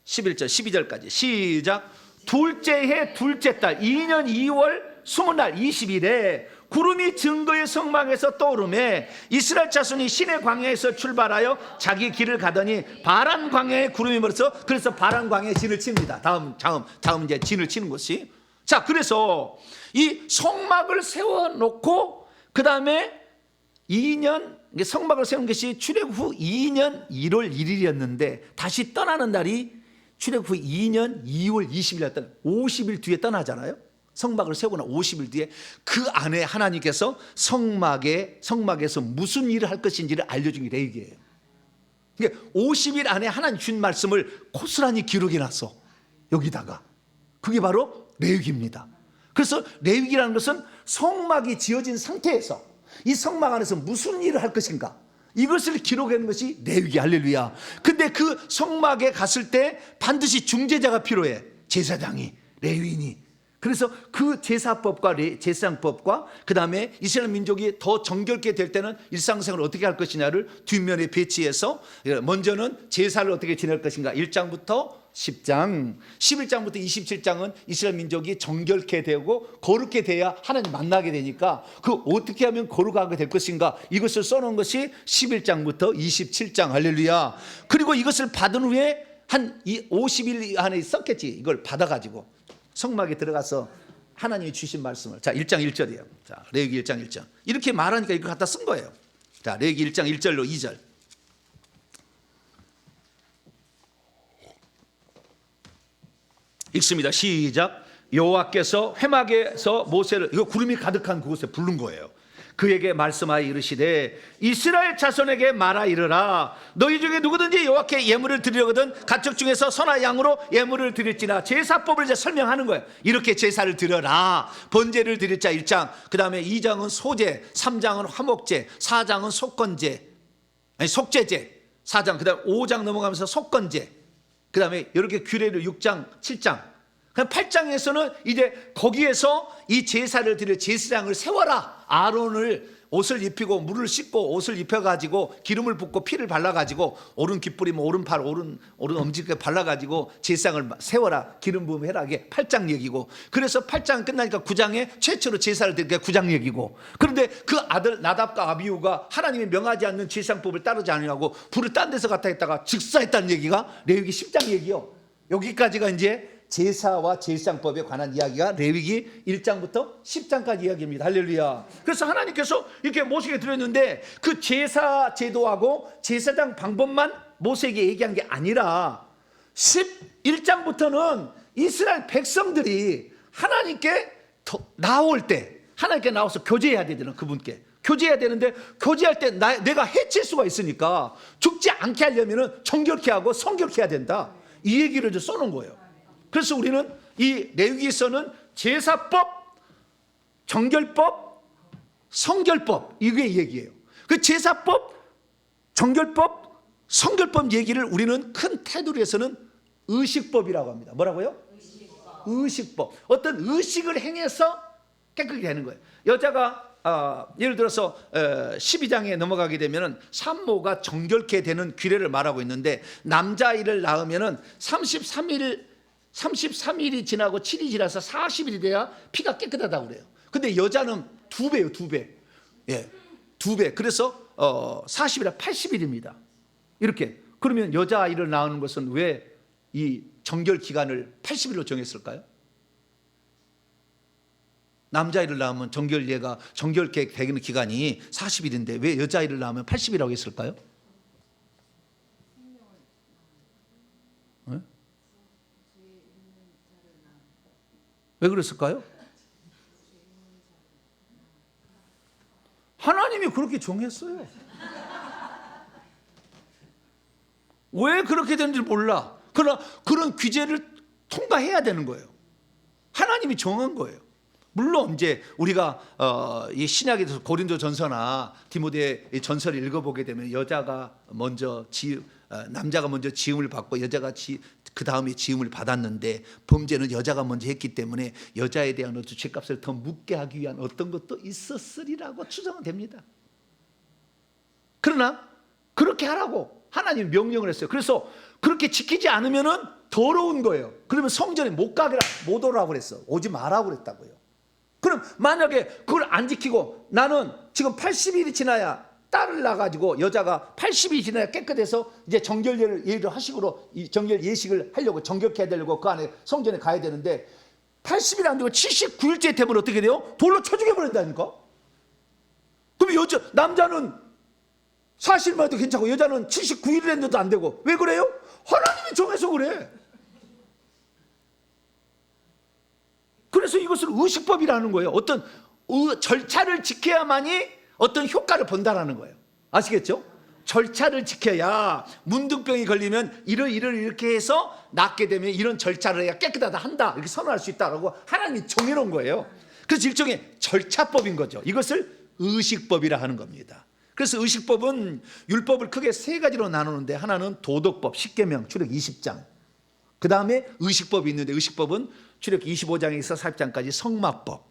12절까지 시작. 둘째 해 둘째 달 2년 2월 20날 20일에 구름이 증거의 성막에서 떠오르매 이스라엘 자손이 시내 광야에서 출발하여 자기 길을 가더니 바란 광야에 구름이 멀어서 그래서 바란 광야에 진을 칩니다. 다음 이제 진을 치는 것이. 자, 그래서 이 성막을 세워놓고 그 다음에 2년 성막을 세운 것이 출애굽 후 2년 1월 1일이었는데 다시 떠나는 날이 출애굽 후 2년 2월 20일이었던 50일 뒤에 떠나잖아요. 성막을 세우고 나 50일 뒤에 그 안에 하나님께서 성막에서 무슨 일을 할 것인지를 알려준 게 레위기예요. 그러니까 50일 안에 하나님 준 말씀을 고스란히 기록해 놨어. 여기다가. 그게 바로 레위기입니다. 그래서 레위기라는 것은 성막이 지어진 상태에서 이 성막 안에서 무슨 일을 할 것인가 이것을 기록해 놓은 것이 레위기. 할렐루야. 근데 그 성막에 갔을 때 반드시 중재자가 필요해. 제사장이, 레위인이. 그래서 그 제사법과 제사장법과 그 다음에 이스라엘 민족이 더 정결케 될 때는 일상생활을 어떻게 할 것이냐를 뒷면에 배치해서 먼저는 제사를 어떻게 지낼 것인가 1장부터 10장 11장부터 27장은 이스라엘 민족이 정결케 되고 거룩게 돼야 하나님 만나게 되니까 그 어떻게 하면 거룩하게 될 것인가 이것을 써놓은 것이 11장부터 27장. 할렐루야. 그리고 이것을 받은 후에 한 50일 안에 썼겠지. 이걸 받아가지고 성막에 들어가서 하나님이 주신 말씀을. 자, 1장 1절이에요. 자, 레위기 1장 1절. 이렇게 말하니까 이걸 갖다 쓴 거예요. 자, 레위기 1장 1절로 2절. 읽습니다. 시작. 여호와께서 회막에서 모세를 이거 구름이 가득한 그곳에 부른 거예요. 그에게 말씀하여 이르시되 이스라엘 자손에게 말하 이르라. 너희 중에 누구든지 여호와께 예물을 드리려거든 가축 중에서 소나 양으로 예물을 드릴지나. 제사법을 이제 설명하는 거예요. 이렇게 제사를 드려라. 번제를 드릴 자 1장, 그 다음에 2장은 소제, 3장은 화목제, 4장은 속죄제, 4장, 그 다음에 5장 넘어가면서 속건제, 그 다음에 이렇게 규례를 6장, 7장, 8장에서는 이제 거기에서 이 제사를 드릴 제사장을 세워라. 아론을 옷을 입히고 물을 씻고 옷을 입혀가지고 기름을 붓고 피를 발라가지고 오른 귓불이 오른팔 오른 엄지께 발라가지고 제사장을 세워라. 기름 부음 해라. 이게 8장 얘기고, 그래서 8장 끝나니까 9장에 최초로 제사를 드리니까 9장 얘기고. 그런데 그 아들 나답과 아비후가 하나님이 명하지 않는 제사장법을 따르지 않으려고 불을 딴 데서 갖다 했다가 즉사했다는 얘기가 레위기 10장 얘기요. 여기까지가 이제 제사와 제사장법에 관한 이야기가 레위기 1장부터 10장까지 이야기입니다. 할렐루야. 그래서 하나님께서 이렇게 모세에게 드렸는데 그 제사 제도하고 제사장 방법만 모세에게 얘기한 게 아니라 11장부터는 이스라엘 백성들이 하나님께 나올 때 하나님께 나와서 교제해야 되잖아요. 그분께 교제해야 되는데 교제할 때 내가 해칠 수가 있으니까 죽지 않게 하려면 정결케 하고 성결케 해야 된다. 이 얘기를 좀 써놓은 거예요. 그래서 우리는 이 레위기서는 제사법, 정결법, 성결법 이게 얘기예요. 그 제사법, 정결법, 성결법 얘기를 우리는 큰 테두리에서는 의식법이라고 합니다. 뭐라고요? 의식법. 어떤 의식을 행해서 깨끗게 되는 거예요. 여자가 예를 들어서 12장에 넘어가게 되면은 산모가 정결케 되는 규례를 말하고 있는데 남자아이를 낳으면은 33일이 지나고 7일이 지나서 40일이 돼야 피가 깨끗하다고 그래요. 근데 여자는 2배예요, 2배. 예, 2배. 그래서 40일이라 80일입니다. 이렇게. 그러면 여자아이를 낳는 것은 왜 이 정결 기간을 80일로 정했을까요? 남자아이를 낳으면 정결케 되는 기간이 40일인데 왜 여자아이를 낳으면 80일이라고 했을까요? 네? 왜 그랬을까요? 하나님이 그렇게 정했어요. 왜 그렇게 되는지 몰라. 그러나 그런 규제를 통과해야 되는 거예요. 하나님이 정한 거예요. 물론 이제 우리가 이 신약에서 고린도 전서나 디모데 전서를 읽어보게 되면 여자가 먼저 남자가 먼저 지음을 받고 여자가 그 다음에 지음을 받았는데 범죄는 여자가 먼저 했기 때문에 여자에 대한 어떤 죄값을 더 묻게 하기 위한 어떤 것도 있었으리라고 추정은 됩니다. 그러나 그렇게 하라고 하나님 명령을 했어요. 그래서 그렇게 지키지 않으면은 더러운 거예요. 그러면 성전에 못 오라고 그랬어. 오지 말라고 그랬다고요. 그럼 만약에 그걸 안 지키고 나는 지금 80일이 지나야 딸을 낳아가지고 여자가 80일이 지나야 깨끗해서 이제 정결 예를 하식으로 이 정결 예식을 하려고 정결케 해야 되려고 그 안에 성전에 가야 되는데 80일 안 되고 79일째 되면 어떻게 돼요? 돌로 쳐 죽여버린다니까. 그럼 남자는 40일만 해도 괜찮고 여자는 79일 했는데도 안 되고 왜 그래요? 하나님이 정해서 그래. 그래서 이것을 의식법이라는 거예요. 어떤 절차를 지켜야만이 어떤 효과를 본다라는 거예요. 아시겠죠? 절차를 지켜야 문둥병이 걸리면 이렇게 해서 낫게 되면 이런 절차를 해야 깨끗하다 한다 이렇게 선언할 수 있다라고 하나님이 정해놓은 거예요. 그래서 일종의 절차법인 거죠. 이것을 의식법이라 하는 겁니다. 그래서 의식법은 율법을 크게 3가지로 나누는데 하나는 도덕법, 십계명, 출애굽 20장. 그 다음에 의식법이 있는데 의식법은 출애굽 25장에서 40장까지 성막법.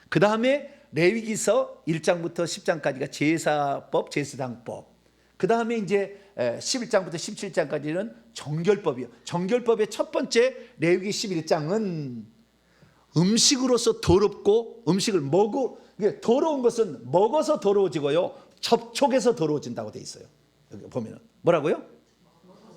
그 다음에 레위기서 1장부터 10장까지가 제사법, 제사장법. 그 다음에 이제 11장부터 17장까지는 정결법이요. 정결법의 첫 번째 레위기 11장은 음식으로서 더럽고 더러운 것은 먹어서 더러워지고요. 접촉해서 더러워진다고 돼 있어요. 여기 보면은 뭐라고요?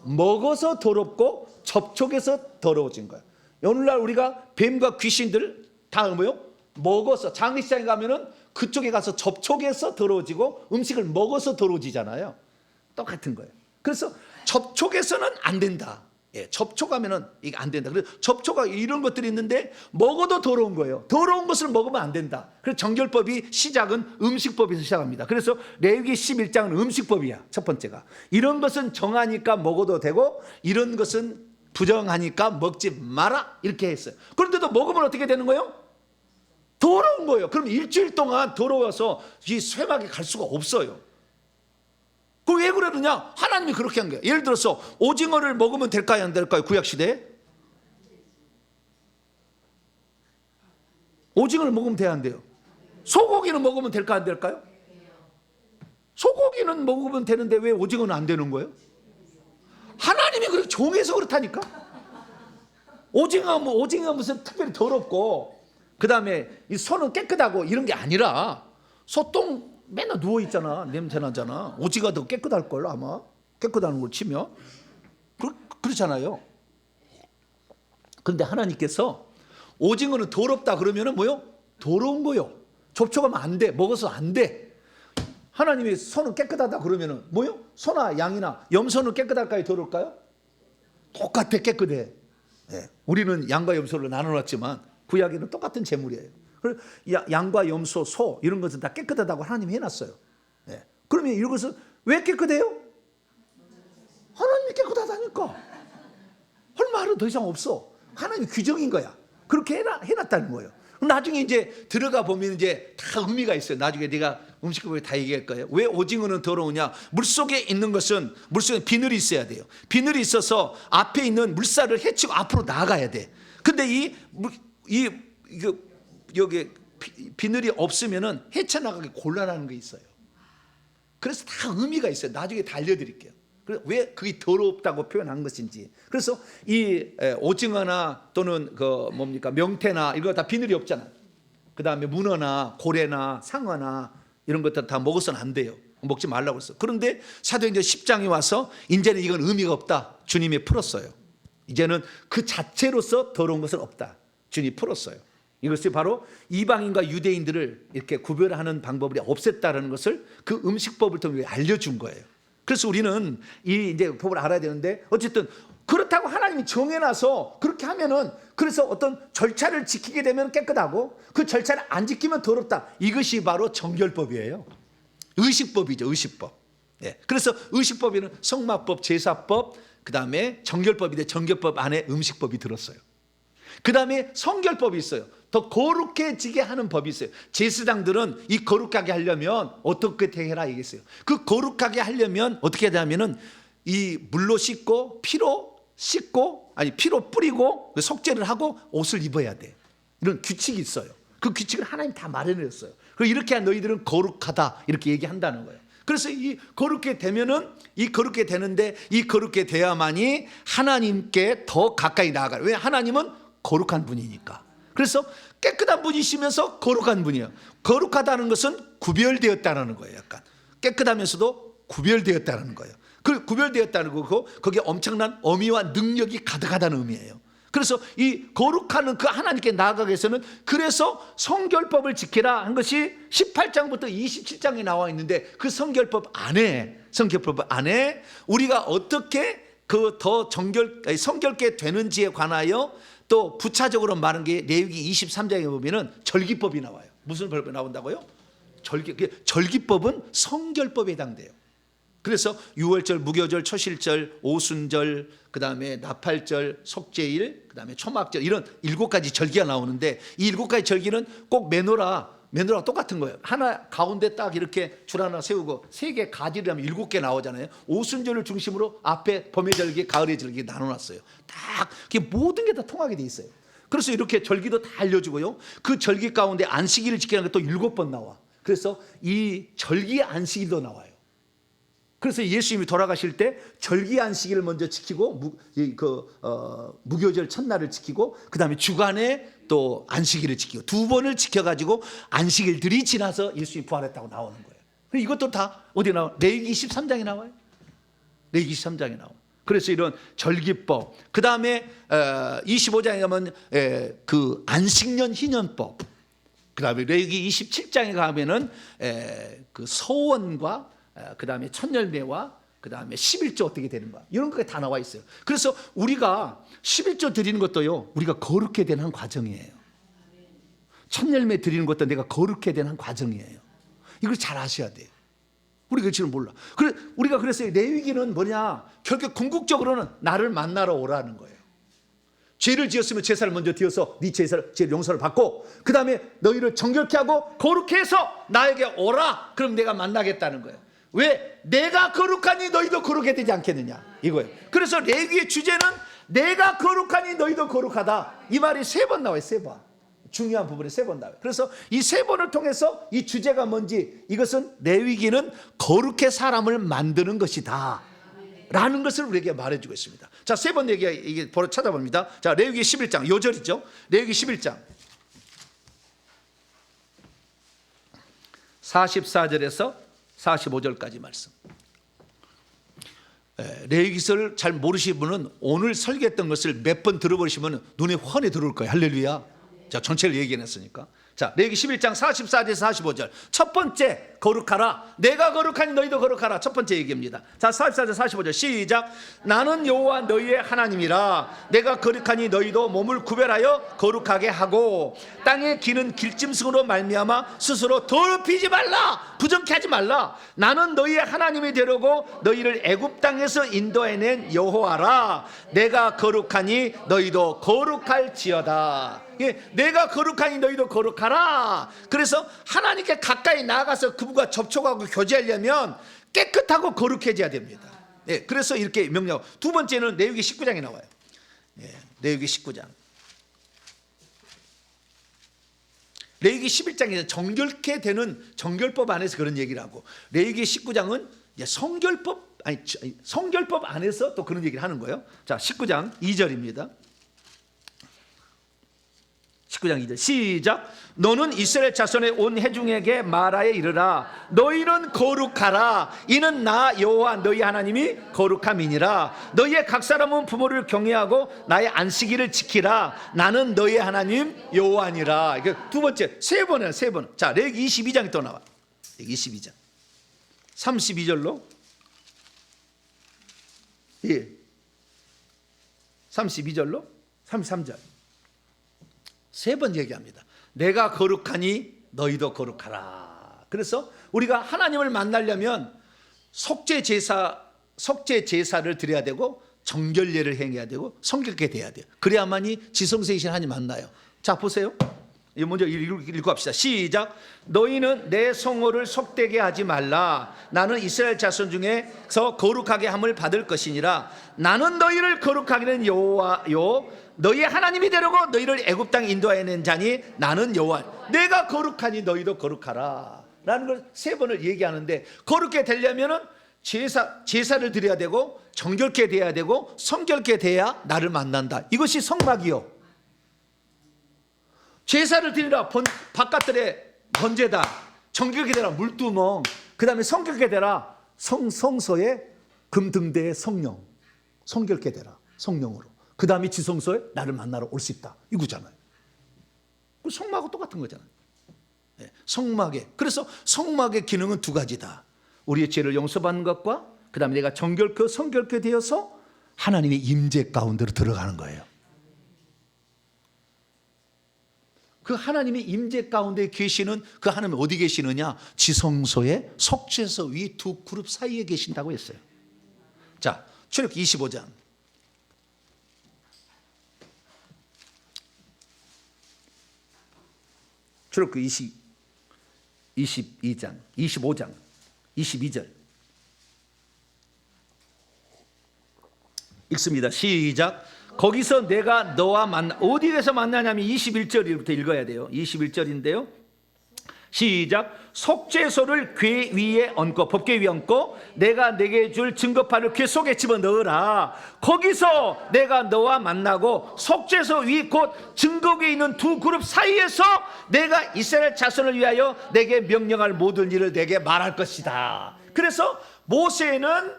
먹어서 더럽고 접촉해서 더러워진 거예요. 오늘날 우리가 뱀과 귀신들 다 뭐요? 먹어서 장례식장에 가면은 그쪽에 가서 접촉해서 더러워지고 음식을 먹어서 더러워지잖아요. 똑같은 거예요. 그래서 접촉해서는 안 된다. 예, 접촉하면은 이게 안 된다. 그래서 접촉하 이런 것들이 있는데 먹어도 더러운 거예요. 더러운 것을 먹으면 안 된다. 그래서 정결법이 시작은 음식법에서 시작합니다. 그래서 레위기 11장은 음식법이야. 첫 번째가 이런 것은 정하니까 먹어도 되고 이런 것은 부정하니까 먹지 마라 이렇게 했어요. 그런데도 먹으면 어떻게 되는 거예요? 더러운 거예요. 그럼 일주일 동안 더러워서 이 쇠막에 갈 수가 없어요. 그 왜 그러느냐? 하나님이 그렇게 한 거예요. 예를 들어서 오징어를 먹으면 될까요? 안 될까요? 구약시대에 오징어를 먹으면 돼야 안 돼요? 소고기는 먹으면 될까 안 될까요? 소고기는 먹으면 되는데 왜 오징어는 안 되는 거예요? 하나님이 그렇게 정해서 그렇다니까. 오징어 무슨 특별히 더럽고 그 다음에 이 소는 깨끗하고 이런 게 아니라 소똥 맨날 누워있잖아. 냄새 나잖아. 오징어가 더 깨끗할걸 아마. 깨끗한 걸 치면 그렇잖아요. 그런데 하나님께서 오징어는 더럽다 그러면은 뭐요? 더러운 거요. 접촉하면 안 돼. 먹어서 안 돼. 하나님의 손은 깨끗하다 그러면은 뭐요? 소나 양이나 염소는 깨끗할까요? 더러울까요? 똑같아, 깨끗해. 예. 우리는 양과 염소를 나눠놨지만 구약에는 똑같은 제물이에요. 양과 염소, 소 이런 것은 다 깨끗하다고 하나님이 해놨어요. 예. 그러면 이것은 왜 깨끗해요? 하나님이 깨끗하다니까. 할 말은 더 이상 없어. 하나님 규정인 거야. 그렇게 해놨다는 거예요. 나중에 이제 들어가 보면 이제 다 의미가 있어요. 나중에 내가 음식법에 다 얘기할 거예요. 왜 오징어는 더러우냐? 물속에 있는 것은 물속에 비늘이 있어야 돼요. 비늘이 있어서 앞에 있는 물살을 헤치고 앞으로 나가야 돼. 근데 여기 비늘이 없으면은 헤쳐나가기 곤란한 게 있어요. 그래서 다 의미가 있어요. 나중에 다 알려드릴게요. 왜 그게 더럽다고 표현한 것인지. 그래서 이 오징어나 또는 그 명태나 이거 다 비늘이 없잖아요. 그 다음에 문어나 고래나 상어나 이런 것들 다 먹어서는 안 돼요. 먹지 말라고 했어. 그런데 사도행전 10장에 와서 이제는 이건 의미가 없다. 주님이 풀었어요. 이제는 그 자체로서 더러운 것은 없다. 주님이 풀었어요. 이것이 바로 이방인과 유대인들을 이렇게 구별하는 방법을 없앴다는 것을 그 음식법을 통해 알려준 거예요. 그래서 우리는 이 이제 법을 알아야 되는데, 어쨌든 그렇다고 하나님이 정해놔서 그렇게 하면은, 그래서 어떤 절차를 지키게 되면 깨끗하고 그 절차를 안 지키면 더럽다. 이것이 바로 정결법이에요. 의식법이죠, 의식법. 예. 그래서 의식법에는 성막법, 제사법, 그 다음에 정결법인데 정결법 안에 음식법이 들었어요. 그 다음에 성결법이 있어요. 더 거룩해지게 하는 법이 있어요. 제사장들은 이 거룩하게 하려면 어떻게 해라 얘기했어요. 그 거룩하게 하려면 어떻게 해야 되냐면은 이 물로 씻고 피로 뿌리고 속죄를 하고 옷을 입어야 돼. 이런 규칙이 있어요. 그 규칙을 하나님 다 마련했어요. 그리고 이렇게 한 너희들은 거룩하다 이렇게 얘기한다는 거예요. 그래서 이 거룩게 되면은, 이 거룩게 되는데, 이 거룩게 돼야만이 하나님께 더 가까이 나아가요. 왜? 하나님은 거룩한 분이니까. 그래서 깨끗한 분이시면서 거룩한 분이에요. 거룩하다는 것은 구별되었다는 거예요. 약간 깨끗하면서도 구별되었다는 거예요. 그 구별되었다는 거고, 거기에 엄청난 어미와 능력이 가득하다는 의미예요. 그래서 이 거룩한 그 하나님께 나아가기 위해서는, 그래서 성결법을 지키라 한 것이 18장부터 27장에 나와 있는데, 그 성결법 안에 우리가 어떻게 그 더 성결케 되는지에 관하여 또 부차적으로 말한 게 레위기 23장에 보면은 절기법이 나와요. 무슨 법이 나온다고요? 절기법은 성결법에 해당돼요. 그래서 유월절, 무교절, 초실절, 오순절, 그 다음에 나팔절, 속죄일, 그 다음에 초막절, 이런 7가지 절기가 나오는데, 이 7가지 절기는 꼭 매너랑 똑같은 거예요. 하나 가운데 딱 이렇게 줄 하나 세우고 3개 가지를 하면 7개 나오잖아요. 오순절을 중심으로 앞에 봄의 절기, 가을의 절기 나눠놨어요. 딱 모든 게 다 통하게 돼 있어요. 그래서 이렇게 절기도 다 알려주고요. 그 절기 가운데 안식일을 지키는 게 또 7번 나와. 그래서 이 절기 안식일도 나와요. 그래서 예수님이 돌아가실 때 절기 안식일을 먼저 지키고 무교절 첫날을 지키고, 그 다음에 주간에 또 안식일을 지키고, 2번을 지켜가지고 안식일들이 지나서 예수님이 부활했다고 나오는 거예요. 이것도 다 어디 나와요? 레위기 13장에 나와요. 레위기 13장에 나와요. 그래서 이런 절기법, 그 다음에 25장에 가면 그 안식년 희년법, 그 다음에 레위기 27장에 가면은 그 서원과 그 다음에 첫 열매와 그 다음에 11조 어떻게 되는 거야, 이런 게 다 나와 있어요. 그래서 우리가 11조 드리는 것도요, 우리가 거룩해 되는 한 과정이에요. 첫 열매 드리는 것도 내가 거룩해 되는 한 과정이에요. 이걸 잘 아셔야 돼요. 우리가 지금 몰라. 우리가 그래서 레위기는 뭐냐, 결국 궁극적으로는 나를 만나러 오라는 거예요. 죄를 지었으면 제사를 먼저 드려서 네 죄 용서를 받고, 그 다음에 너희를 정결케 하고 거룩해 해서 나에게 오라. 그럼 내가 만나겠다는 거예요. 왜? 내가 거룩하니 너희도 거룩해야 되지 않겠느냐, 이거예요. 그래서 레위기의 주제는 내가 거룩하니 너희도 거룩하다. 이 말이 3번 나와요. 3번. 중요한 부분에 3번 나와요. 그래서 이 3번을 통해서 이 주제가 뭔지, 이것은 레위기는 거룩해 사람을 만드는 것이다 라는 것을 우리에게 말해주고 있습니다. 자, 3번 얘기가 이게 바로 찾아봅니다. 자, 레위기 11장 요절이죠. 레위기 11장 44절에서 45절까지 말씀. 레위기서를 잘 모르시는 분은 오늘 설계했던 것을 몇 번 들어보시면 눈에 훤히 들어올 거예요. 할렐루야. 자, 전체를 얘기해놨으니까. 자, 레위기 11장 44절에서 45절. 첫 번째, 거룩하라. 내가 거룩하니 너희도 거룩하라. 첫 번째 얘기입니다. 자, 44절 45절 시작. 나는 여호와 너희의 하나님이라. 내가 거룩하니 너희도 몸을 구별하여 거룩하게 하고 땅에 기는 길짐승으로 말미암아 스스로 더럽히지 말라. 부정케 하지 말라. 나는 너희의 하나님이 되려고 너희를 애굽 땅에서 인도해낸 여호와라. 내가 거룩하니 너희도 거룩할지어다. 내가 거룩하니 너희도 거룩하라. 그래서 하나님께 가까이 나아가서 그분과 접촉하고 교제하려면 깨끗하고 거룩해져야 됩니다. 그래서 이렇게 명령하고, 두 번째는 레위기 19장에 나와요. 레위기 19장. 레위기 11장에는 정결케 되는 정결법 안에서 그런 얘기를 하고, 레위기 19장은 성결법 안에서 또 그런 얘기를 하는 거예요. 자, 19장 2절입니다. 19장 2절 시작. 너는 이스라엘 자손의 온 회중에게 말하여 이르라. 너희는 거룩하라. 이는 나 여호와 너희 하나님이 거룩함이니라. 너희의 각 사람은 부모를 경외하고 나의 안식일을 지키라. 나는 너희 하나님 여호와니라. 두 번째, 세 번이야, 세 번. 자, 레위기 22장이 또 나와. 22장 32절로 32절로 33절 세 번 얘기합니다. 내가 거룩하니 너희도 거룩하라. 그래서 우리가 하나님을 만나려면 속죄 제사를 드려야 되고 정결례를 행해야 되고 성결케 돼야 돼요. 그래야만이 지성세이신 하나님 만나요. 자, 보세요. 이거 먼저 읽어봅시다. 시작. 너희는 내 성호를 속되게 하지 말라. 나는 이스라엘 자손 중에서 거룩하게 함을 받을 것이니라. 나는 너희를 거룩하게 된 여호와요 너희의 하나님이 되려고 너희를 애굽 땅에 인도해낸 자니 나는 여호와. 내가 거룩하니 너희도 거룩하라 라는 걸 세 번을 얘기하는데, 거룩게 되려면은 제사를 드려야 되고 정결케 돼야 되고 성결케 돼야 나를 만난다. 이것이 성막이요. 제사를 드리라 바깥들에 번제다, 정결케 되라 물두멍, 그 다음에 성결케 되라 성소의 금등대의 성령, 성결케 되라 성령으로, 그 다음에 지성소에 나를 만나러 올 수 있다, 이거잖아요. 그 성막하고 똑같은 거잖아요. 성막에, 그래서 성막의 기능은 두 가지다. 우리의 죄를 용서받는 것과 그 다음에 내가 정결케 성결케 되어서 하나님의 임재 가운데로 들어가는 거예요. 그 하나님의 임재 가운데 계시는 그 하나님이 어디 계시느냐? 지성소의 속죄소 위 두 그룹 사이에 계신다고 했어요. 자, 출애굽기 25장. 출애굽기 22장, 25장, 22절 읽습니다. 시작. 거기서 내가 너와 어디에서 만나냐면 21절부터 읽어야 돼요. 21절인데요. 시작. 속죄소를 궤 위에 얹고, 법궤 위에 얹고 내가 내게 줄 증거판을 궤 속에 집어넣으라. 거기서 내가 너와 만나고 속죄소 위 곧 증거궤에 있는 두 그룹 사이에서 내가 이스라엘 자손을 위하여 내게 명령할 모든 일을 내게 말할 것이다. 그래서 모세는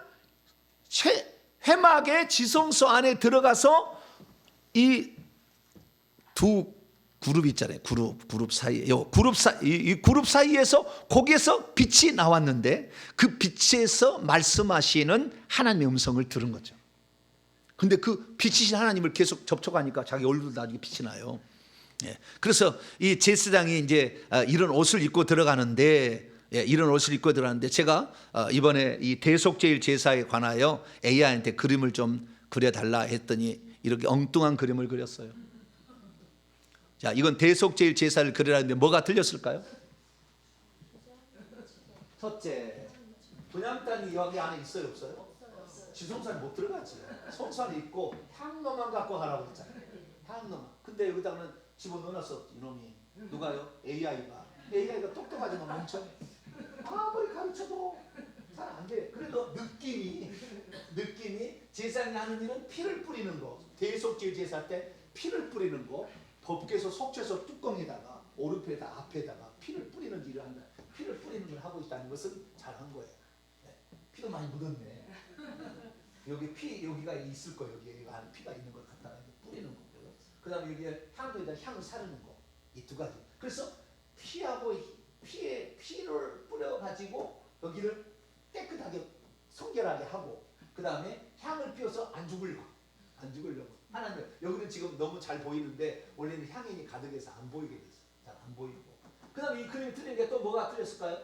회막의 지성소 안에 들어가서 이 두 그룹 있잖아요. 그룹 사이에, 이 그룹 사이에서 거기에서 빛이 나왔는데 그 빛에서 말씀하시는 하나님의 음성을 들은 거죠. 근데 그 빛이신 하나님을 계속 접촉하니까 자기 얼굴도 나중에 빛이 나요. 그래서 이 제사장이 이제 이런 옷을 입고 들어가는데, 이런 옷을 입고 들어가는데 제가 이번에 이 대속제일 제사에 관하여 AI한테 그림을 좀 그려달라 했더니 이렇게 엉뚱한 그림을 그렸어요. 자, 이건 대속제일 제사를 그리라는데 뭐가 틀렸을까요? 첫째, 분향단이 여기 안에 있어요, 없어요? 지성소에 못 들어가지. 성소에 있고 향로만 갖고 가라고 했잖아요. 향로만. 근데 여기다가는 집어넣어놨어, 이놈이. 누가요? AI가 똑똑하지만 멈춰. 아무리 가르쳐도 잘 안 돼. 그래도 느낌이 제사장이 하는 일은 피를 뿌리는 거. 대속제일 제사 때 피를 뿌리는 거. 법궤에서 속죄소 뚜껑에다가 오른편에다 앞에다가 피를 뿌리는 일을 한다. 피를 뿌리는 일을 하고 있다는 것은 잘한 거예요. 피도 많이 묻었네. 여기 피 여기가 있을 거예요. 여기 안에 피가 있는 걸 갖다가 뿌리는 거고요. 그다음에 여기에 향도에다 향을 사르는 거. 이 두 가지. 그래서 피하고 피를 뿌려 가지고 여기를 깨끗하게 성결하게 하고 그다음에 향을 피워서 안 죽으려고 하나님 여기는 지금 너무 잘 보이는데 원래는 향이 가득해서 안 보이게 됐어. 잘 안 보이고. 그다음에 이 그림이 틀린 게 또 뭐가 틀렸을까요?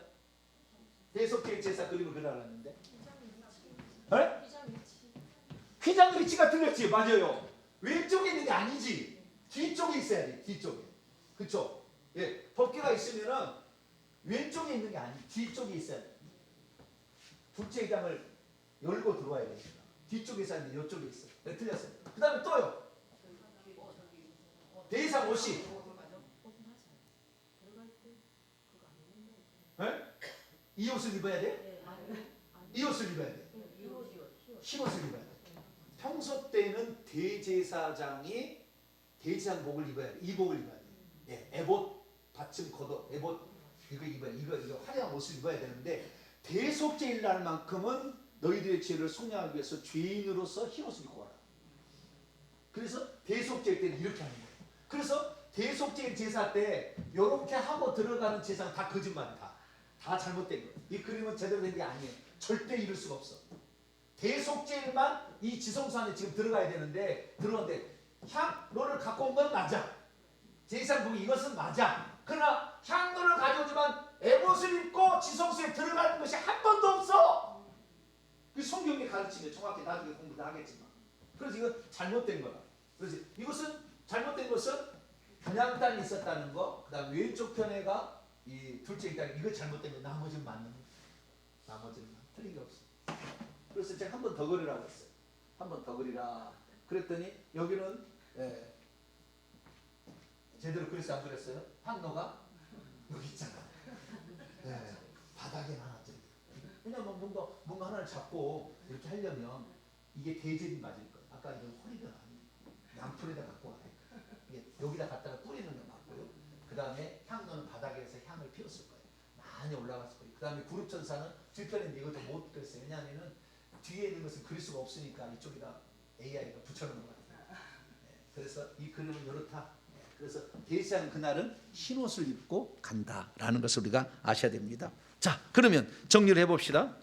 대속죄 제사 그림을 그려놨는데 휘장 위치가 틀렸지. 맞아요. 왼쪽에 있는 게 아니지. 뒤쪽에 있어야 돼. 뒤쪽에. 그쵸? 예, 법궤가 있으면은 왼쪽에 있는 게 아니 뒤쪽에 있어야 돼. 둘째 휘장을 열고 들어와야 됩니다. 뒤쪽에 있어야 되는데 이쪽에 있어. 네, 틀렸어요. 그 다음에 또요. 대상 옷이 네? 이 옷을 입어야 돼? 이 옷을 입어야 돼. 흰옷을 입어야 돼. 평소 때는 대제사장이 대제사장복을 입어야 돼. 이 복을 입어야 돼. 예, 에봇 받침 겉옷 에봇 이거 입어야 이거 화려한 옷을 입어야 되는데 대속죄일 날만큼은 너희들의 죄를 속량하기 위해서 죄인으로서 흰옷을 입고 와라. 그래서 대속죄일 때는 이렇게 하는 거예요. 그래서 대속죄일 제사 때 이렇게 하고 들어가는 제사는 다 거짓말이다. 다 잘못된 거예요. 이 그림은 제대로 된 게 아니에요. 절대 이룰 수가 없어. 대속죄일만 이 지성소 안에 지금 들어가야 되는데 들어오는데 향로를 갖고 온 건 맞아. 제사복이 이것은 맞아. 그러나 향로를 가져오지만 에봇을 입고 지성소에 들어가는 것이 한 번도 없어. 그 성경이 가르치면 정확히 나중에 공부도 하겠지만. 그래서 이거 잘못된 거다. 그래서 이것은 잘못된 것은 분향단이 있었다는 거. 그다음 왼쪽 편에가 이 둘째 땅 이거 잘못된 거. 나머지는 맞는 거. 나머지는 틀린 게 없어. 그래서 제가 한 번 더 그리라고 했어요. 한 번 더 그리라. 그랬더니 여기는 제대로 그랬어요? 안 그랬어요? 향로가 여기 있잖아. 네, 바닥에 나왔죠. 왜냐면 뭔가 하나를 잡고 이렇게 하려면 이게 대접이 맞을 거예요. 아까 이건 허리가 양풀에다 갖고 와야 돼. 이게 여기다 갖다가 뿌리는 게 맞고요. 그 다음에 향로는 바닥에서 향을 피웠을 거예요. 많이 올라갔을 거예요. 그 다음에 구룹천사는 뒤편에 이것도 못 그렸어요. 왜냐하면 뒤에 있는 것은 그릴 수가 없으니까 이쪽에다 AI가 붙여놓은 것 같아요. 네, 그래서 이 그림은 이렇다. 네, 그래서 대제사장 그날은 흰옷을 입고 간다라는 것을 우리가 아셔야 됩니다. 자, 그러면 정리를 해봅시다.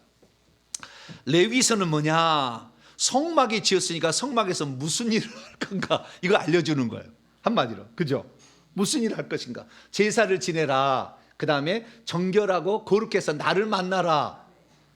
레위서는 뭐냐? 성막이 지었으니까 성막에서 무슨 일을 할 건가? 이거 알려주는 거예요. 한마디로. 그죠? 무슨 일을 할 것인가? 제사를 지내라. 그 다음에 정결하고 거룩해 해서 나를 만나라.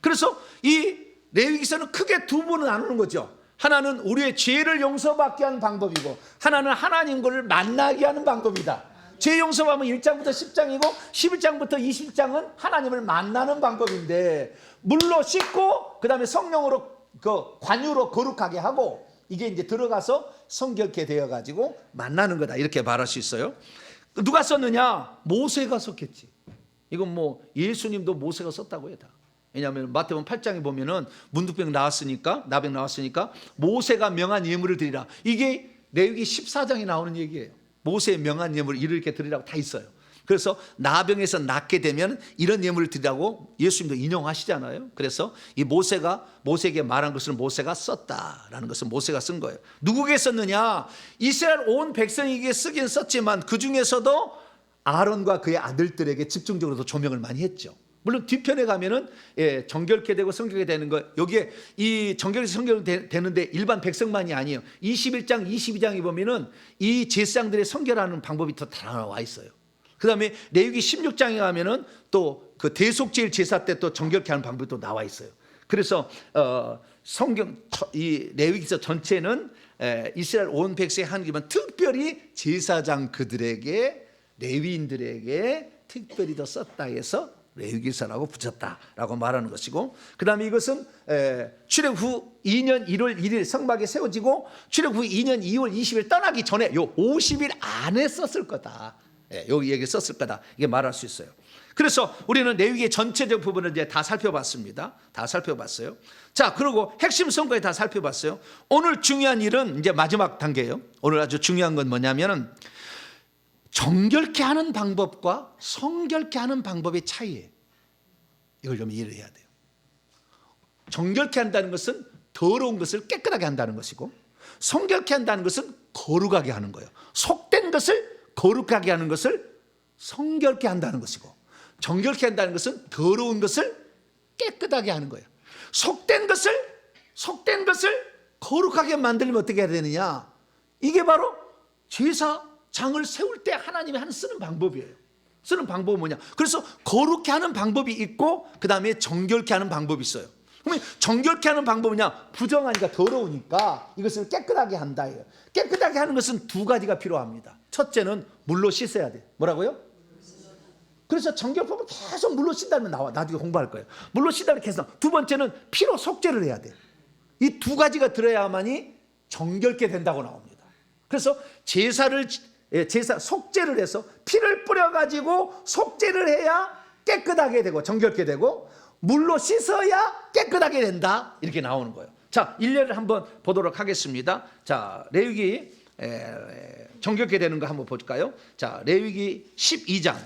그래서 이 레위기서는 크게 두 번은 나누는 거죠. 하나는 우리의 죄를 용서받게 하는 방법이고 하나는 하나님과를 만나게 하는 방법이다. 죄 용서하면 1장부터 10장이고 11장부터 20장은 하나님을 만나는 방법인데 물로 씻고 그 다음에 성령으로 그 관유로 거룩하게 하고 이게 이제 들어가서 성결케 되어가지고 만나는 거다. 이렇게 말할 수 있어요. 누가 썼느냐? 모세가 썼겠지. 이건 뭐 예수님도 모세가 썼다고 해요. 다. 왜냐하면 마태복음 8장에 보면은 문둥병 나왔으니까 나병 나왔으니까 모세가 명한 예물을 드리라. 이게 레위기 14장에 나오는 얘기예요. 모세의 명한 예물을 이렇게 드리라고 다 있어요. 그래서 나병에서 낫게 되면 이런 예물을 드리라고 예수님도 인용하시잖아요. 그래서 이 모세에게 말한 것을 모세가 썼다라는 것은 모세가 쓴 거예요. 누구에게 썼느냐? 이스라엘 온 백성에게 쓰긴 썼지만 그 중에서도 아론과 그의 아들들에게 집중적으로 더 조명을 많이 했죠. 물론 뒤편에 가면은 정결케 되고 성결케 되는 거 여기에 이 정결케 성결되는데 일반 백성만이 아니에요. 21장 22장에 보면은 이 제사장들의 성결하는 방법이 더 다 나와 있어요. 그 다음에 레위기 16장에 가면은 또 그 대속죄일 제사 때 또 정결케 하는 방법이 또 나와 있어요. 그래서 이 레위기서 전체는 이스라엘 온 백성의 하나님은 특별히 제사장 그들에게 레위인들에게 특별히 더 썼다 해서 레위기서라고 붙였다라고 말하는 것이고 그 다음에 이것은 출애굽 후 2년 1월 1일 성막에 세워지고 출애굽 후 2년 2월 20일 떠나기 전에 요 50일 안에 썼을 거다. 여기 얘기 썼을 거다. 이게 말할 수 있어요. 그래서 우리는 레위기의 전체적 부분을 이제 다 살펴봤습니다. 다 살펴봤어요. 자, 그리고 핵심 선거에 다 살펴봤어요. 오늘 중요한 일은 이제 마지막 단계예요. 오늘 아주 중요한 건 뭐냐면은 정결케 하는 방법과 성결케 하는 방법의 차이예요. 이걸 좀 이해를 해야 돼요. 정결케 한다는 것은 더러운 것을 깨끗하게 한다는 것이고, 성결케 한다는 것은 거룩하게 하는 거예요. 속된 것을 거룩하게 하는 것을 성결케 한다는 것이고, 정결케 한다는 것은 더러운 것을 깨끗하게 하는 거예요. 속된 것을 거룩하게 만들면 어떻게 해야 되느냐? 이게 바로 제사장을 세울 때 하나님이 쓰는 방법이에요. 쓰는 방법은 뭐냐? 그래서 거룩케 하는 방법이 있고, 그 다음에 정결케 하는 방법이 있어요. 그러면 정결케 하는 방법이냐? 부정하니까 더러우니까 이것을 깨끗하게 한다. 깨끗하게 하는 것은 두 가지가 필요합니다. 첫째는 물로 씻어야 돼. 뭐라고요? 그래서 정결법은 계속 물로 씻다면 나와. 나중에 공부할 거예요. 물로 씻다면 계속. 두 번째는 피로 속죄를 해야 돼. 이 두 가지가 들어야만이 정결케 된다고 나옵니다. 그래서 제사 속죄를 해서 피를 뿌려가지고 속죄를 해야 깨끗하게 되고 정결케 되고, 물로 씻어야 깨끗하게 된다, 이렇게 나오는 거예요. 자, 일례를 한번 보도록 하겠습니다. 자, 레위기 정결케 되는 거 한번 볼까요? 자, 레위기 12장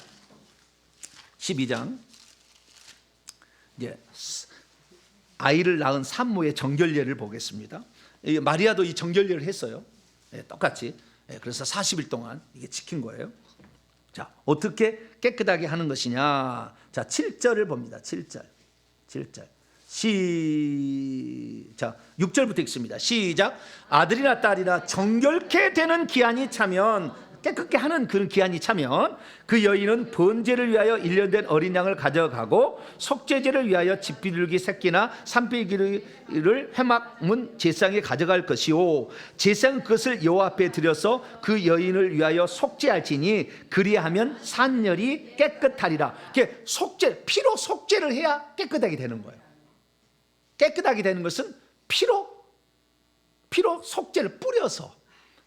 이제 아이를 낳은 산모의 정결례를 보겠습니다. 마리아도 이 정결례를 했어요. 똑같이. 그래서 40일 동안 이게 지킨 거예요. 자, 어떻게 깨끗하게 하는 것이냐? 자, 7절을 봅니다. 7절. 시작. 6절부터 읽습니다. 시작. 아들이나 딸이나 정결케 되는 기한이 차면, 깨끗게 하는 그런 기한이 차면, 그 여인은 번제를 위하여 1년 된 어린 양을 가져가고, 속죄제를 위하여 집비둘기 새끼나 산비둘기를 회막문 제사장에 가져갈 것이요, 제사장은 그것을 여호와 앞에 드려서 그 여인을 위하여 속죄할지니 그리하면 산열이 깨끗하리라. 이렇게 피로 속죄를 해야 깨끗하게 되는 거예요. 깨끗하게 되는 것은 피로 속죄를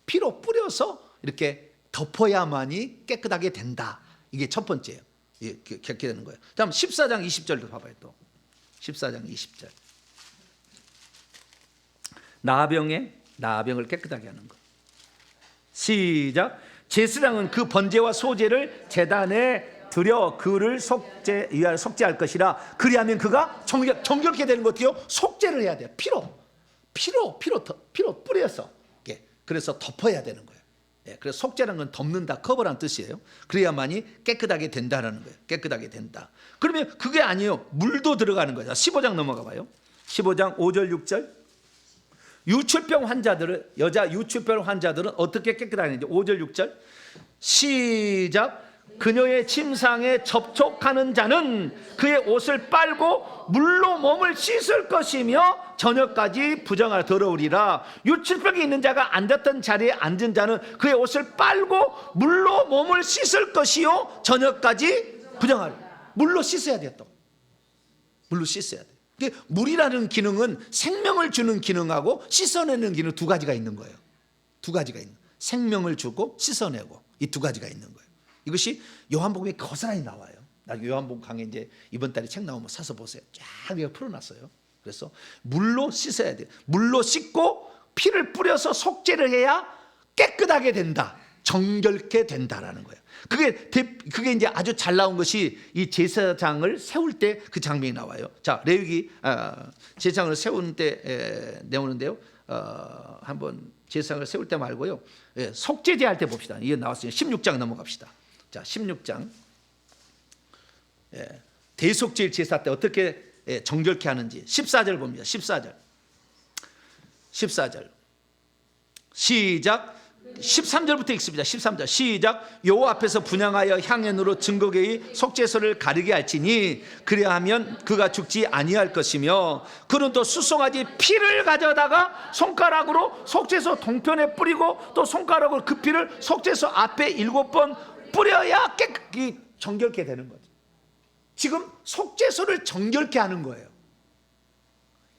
피로 뿌려서 이렇게 덮어야만이 깨끗하게 된다. 이게 첫 번째예요. 이렇게 되는 거예요. 다음 14장 20절도 봐봐요. 또 14장 20절. 나병을 깨끗하게 하는 것. 시작. 제사장은 그 번제와 소제를 제단에 드려 그를 속죄할 것이라. 그리하면 그가 정결케 되는 것 어때요? 속죄를 해야 돼요. 피로 뿌려서. 그래서 덮어야 되는 거예요. 그래서 속죄라는 건 덮는다, 커버라는 뜻이에요. 그래야만이 깨끗하게 된다라는 거예요. 깨끗하게 된다. 그러면 그게 아니에요. 물도 들어가는 거죠. 15장 넘어가 봐요. 15장 5절 6절. 여자 유출병 환자들은 어떻게 깨끗하는지. 5절 6절. 시작. 그녀의 침상에 접촉하는 자는 그의 옷을 빨고 물로 몸을 씻을 것이며 저녁까지 부정하여 더러우리라. 유출병이 있는 자가 앉았던 자리에 앉은 자는 그의 옷을 빨고 물로 몸을 씻을 것이요 저녁까지 부정하리라. 물로 씻어야 돼요. 또 물로 씻어야 돼. 물이라는 기능은 생명을 주는 기능하고 씻어내는 기능 두 가지가 있는 거예요. 두 가지가 있는. 생명을 주고 씻어내고, 이 두 가지가 있는 거예요. 이것이 요한복음에 거스란히 나와요. 나중에 요한복음 강의 이제 이번 달에 책 나오면 사서 보세요. 쫙 이거 풀어놨어요. 그래서 물로 씻어야 돼요. 물로 씻고 피를 뿌려서 속죄를 해야 깨끗하게 된다, 정결케 된다라는 거예요. 그게 이제 아주 잘 나온 것이 이 제사장을 세울 때 그 장면이 나와요. 자, 레위기 제사장을 세우는 때 내오는데요. 한번 제사장을 세울 때 말고요. 속죄제 할 때 봅시다. 이게 나왔어요. 16장 넘어갑시다. 자, 16장. 대속죄일 제사 때 어떻게 정결케 하는지 14절 봅니다. 14절 시작. 13절부터 읽습니다. 13절 시작. 여호와 앞에서 분향하여 향연으로 증거계의 속죄소를 가리게 할지니 그리하면 그가 죽지 아니할 것이며, 그는 또 수송아지 피를 가져다가 손가락으로 속죄소 동편에 뿌리고 또 손가락으로 그 피를 속죄소 앞에 7번 뿌려야 깨끗이 정결케 되는 거죠. 지금 속죄소를 정결케 하는 거예요.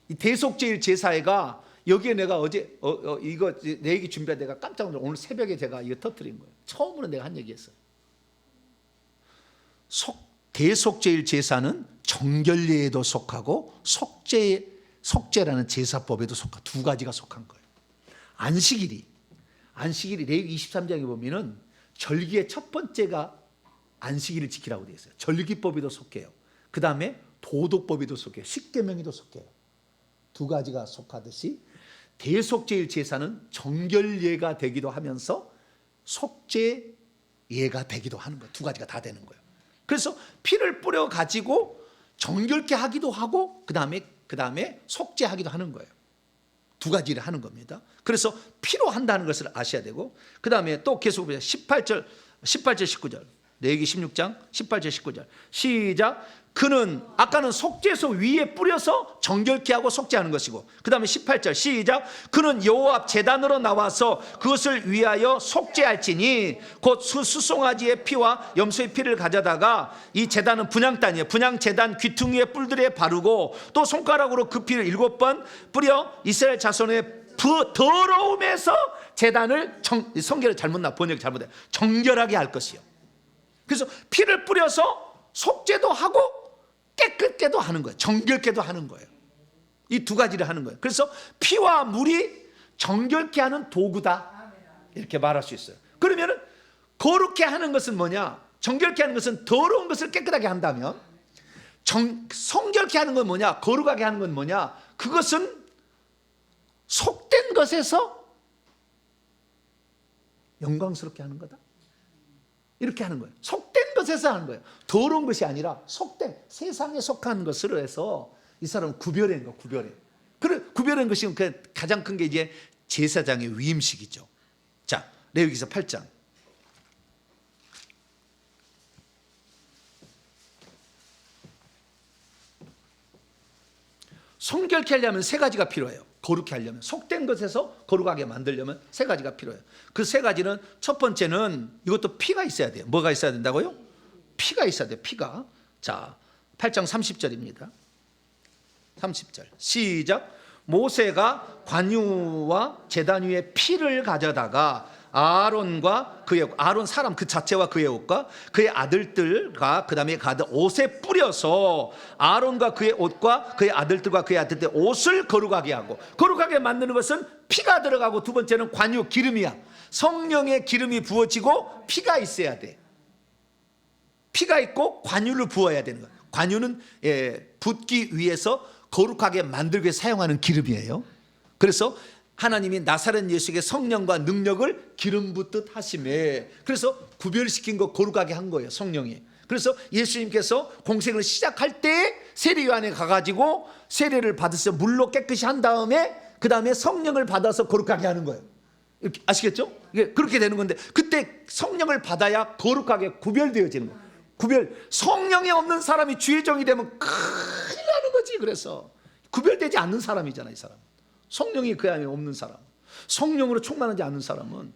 이 대속죄일 제사회가 여기에 내가 어제 이거 내 얘기 준비할 때 내가 깜짝 놀라. 오늘 새벽에 제가 이거 터뜨린 거예요. 처음으로 내가 한 얘기했어요. 대속죄일 제사는 정결례에도 속하고 속죄라는 제사법에도 속하, 두 가지가 속한 거예요. 안식일이 레위기 23장에 보면은 절기의 첫 번째가 안식일을 지키라고 되어 있어요. 절기법에도 속해요. 그 다음에 도덕법에도 속해요. 십계명에도 속해요. 두 가지가 속하듯이 대속죄일 제사는 정결예가 되기도 하면서 속죄예가 되기도 하는 거예요. 두 가지가 다 되는 거예요. 그래서 피를 뿌려 가지고 정결케 하기도 하고 그 다음에 속죄하기도 하는 거예요. 두 가지를 하는 겁니다. 그래서 피로 한다는 것을 아셔야 되고, 그 다음에 또 계속 보세요. 18절 19절, 레위기 16장 18절 19절 시작. 그는 아까는 속죄소 위에 뿌려서 정결케 하고 속죄하는 것이고, 그 다음에 18절 시작. 그는 여호와 앞 제단으로 나와서 그것을 위하여 속죄할지니 곧 수송아지의 피와 염소의 피를 가져다가, 이 제단은 분향단이에요. 분향제단 귀퉁이의 뿔들에 바르고 또 손가락으로 그 피를 7번 뿌려 이스라엘 자손의 더러움에서 제단을 성경을 번역이 잘못해 정결하게 할 것이요. 그래서 피를 뿌려서 속죄도 하고 깨끗게도 하는 거예요. 정결케도 하는 거예요. 이 두 가지를 하는 거예요. 그래서 피와 물이 정결케 하는 도구다, 이렇게 말할 수 있어요. 그러면 거룩케 하는 것은 뭐냐? 정결케 하는 것은 더러운 것을 깨끗하게 한다면, 성결케 하는 건 뭐냐? 거룩하게 하는 건 뭐냐? 그것은 속된 것에서 영광스럽게 하는 거다, 이렇게 하는 거예요. 속된 것에서 하는 거예요. 더러운 것이 아니라 속된, 세상에 속한 것으로 해서 이 사람은 구별한 거, 구별한 것이 가장 큰 게 이제 제사장의 위임식이죠. 자, 레위기서 8장. 성결케 하려면 세 가지가 필요해요. 거룩케 하려면, 속된 것에서 거룩하게 만들려면 세 가지가 필요해요. 그 세 가지는, 첫 번째는 이것도 피가 있어야 돼요. 뭐가 있어야 된다고요? 피가 있어야 돼요. 피가. 자, 8장 30절입니다 30절 시작. 모세가 관유와 제단 위에 피를 가져다가 아론과 그의 아론 사람 그 자체와 그의 옷과 그의 아들들과 그 다음에 그 아들 옷에 뿌려서 아론과 그의 옷과 그의 아들들과 그의 아들들의 옷을 거룩하게 하고, 거룩하게 만드는 것은 피가 들어가고, 두 번째는 관유, 기름이야. 성령의 기름이 부어지고 피가 있어야 돼. 피가 있고 관유를 부어야 되는 거야. 관유는 붓기 위해서 거룩하게 만들기 위해 사용하는 기름이에요. 그래서 하나님이 나사렛 예수에게 성령과 능력을 기름 붓듯 하심에, 그래서 구별시킨 거 거룩하게 한 거예요, 성령이. 그래서 예수님께서 공생을 시작할 때 세례요한에 가가지고 세례를 받으셔 물로 깨끗이 한 다음에 그 다음에 성령을 받아서 거룩하게 하는 거예요. 이렇게 아시겠죠? 이게 그렇게 되는 건데, 그때 성령을 받아야 거룩하게 구별되어지는 거예요. 성령이 없는 사람이 주의 종이 되면 큰일 나는 거지. 그래서 구별되지 않는 사람이잖아, 이 사람. 성령이 그 안에 없는 사람, 성령으로 충만하지 않는 사람은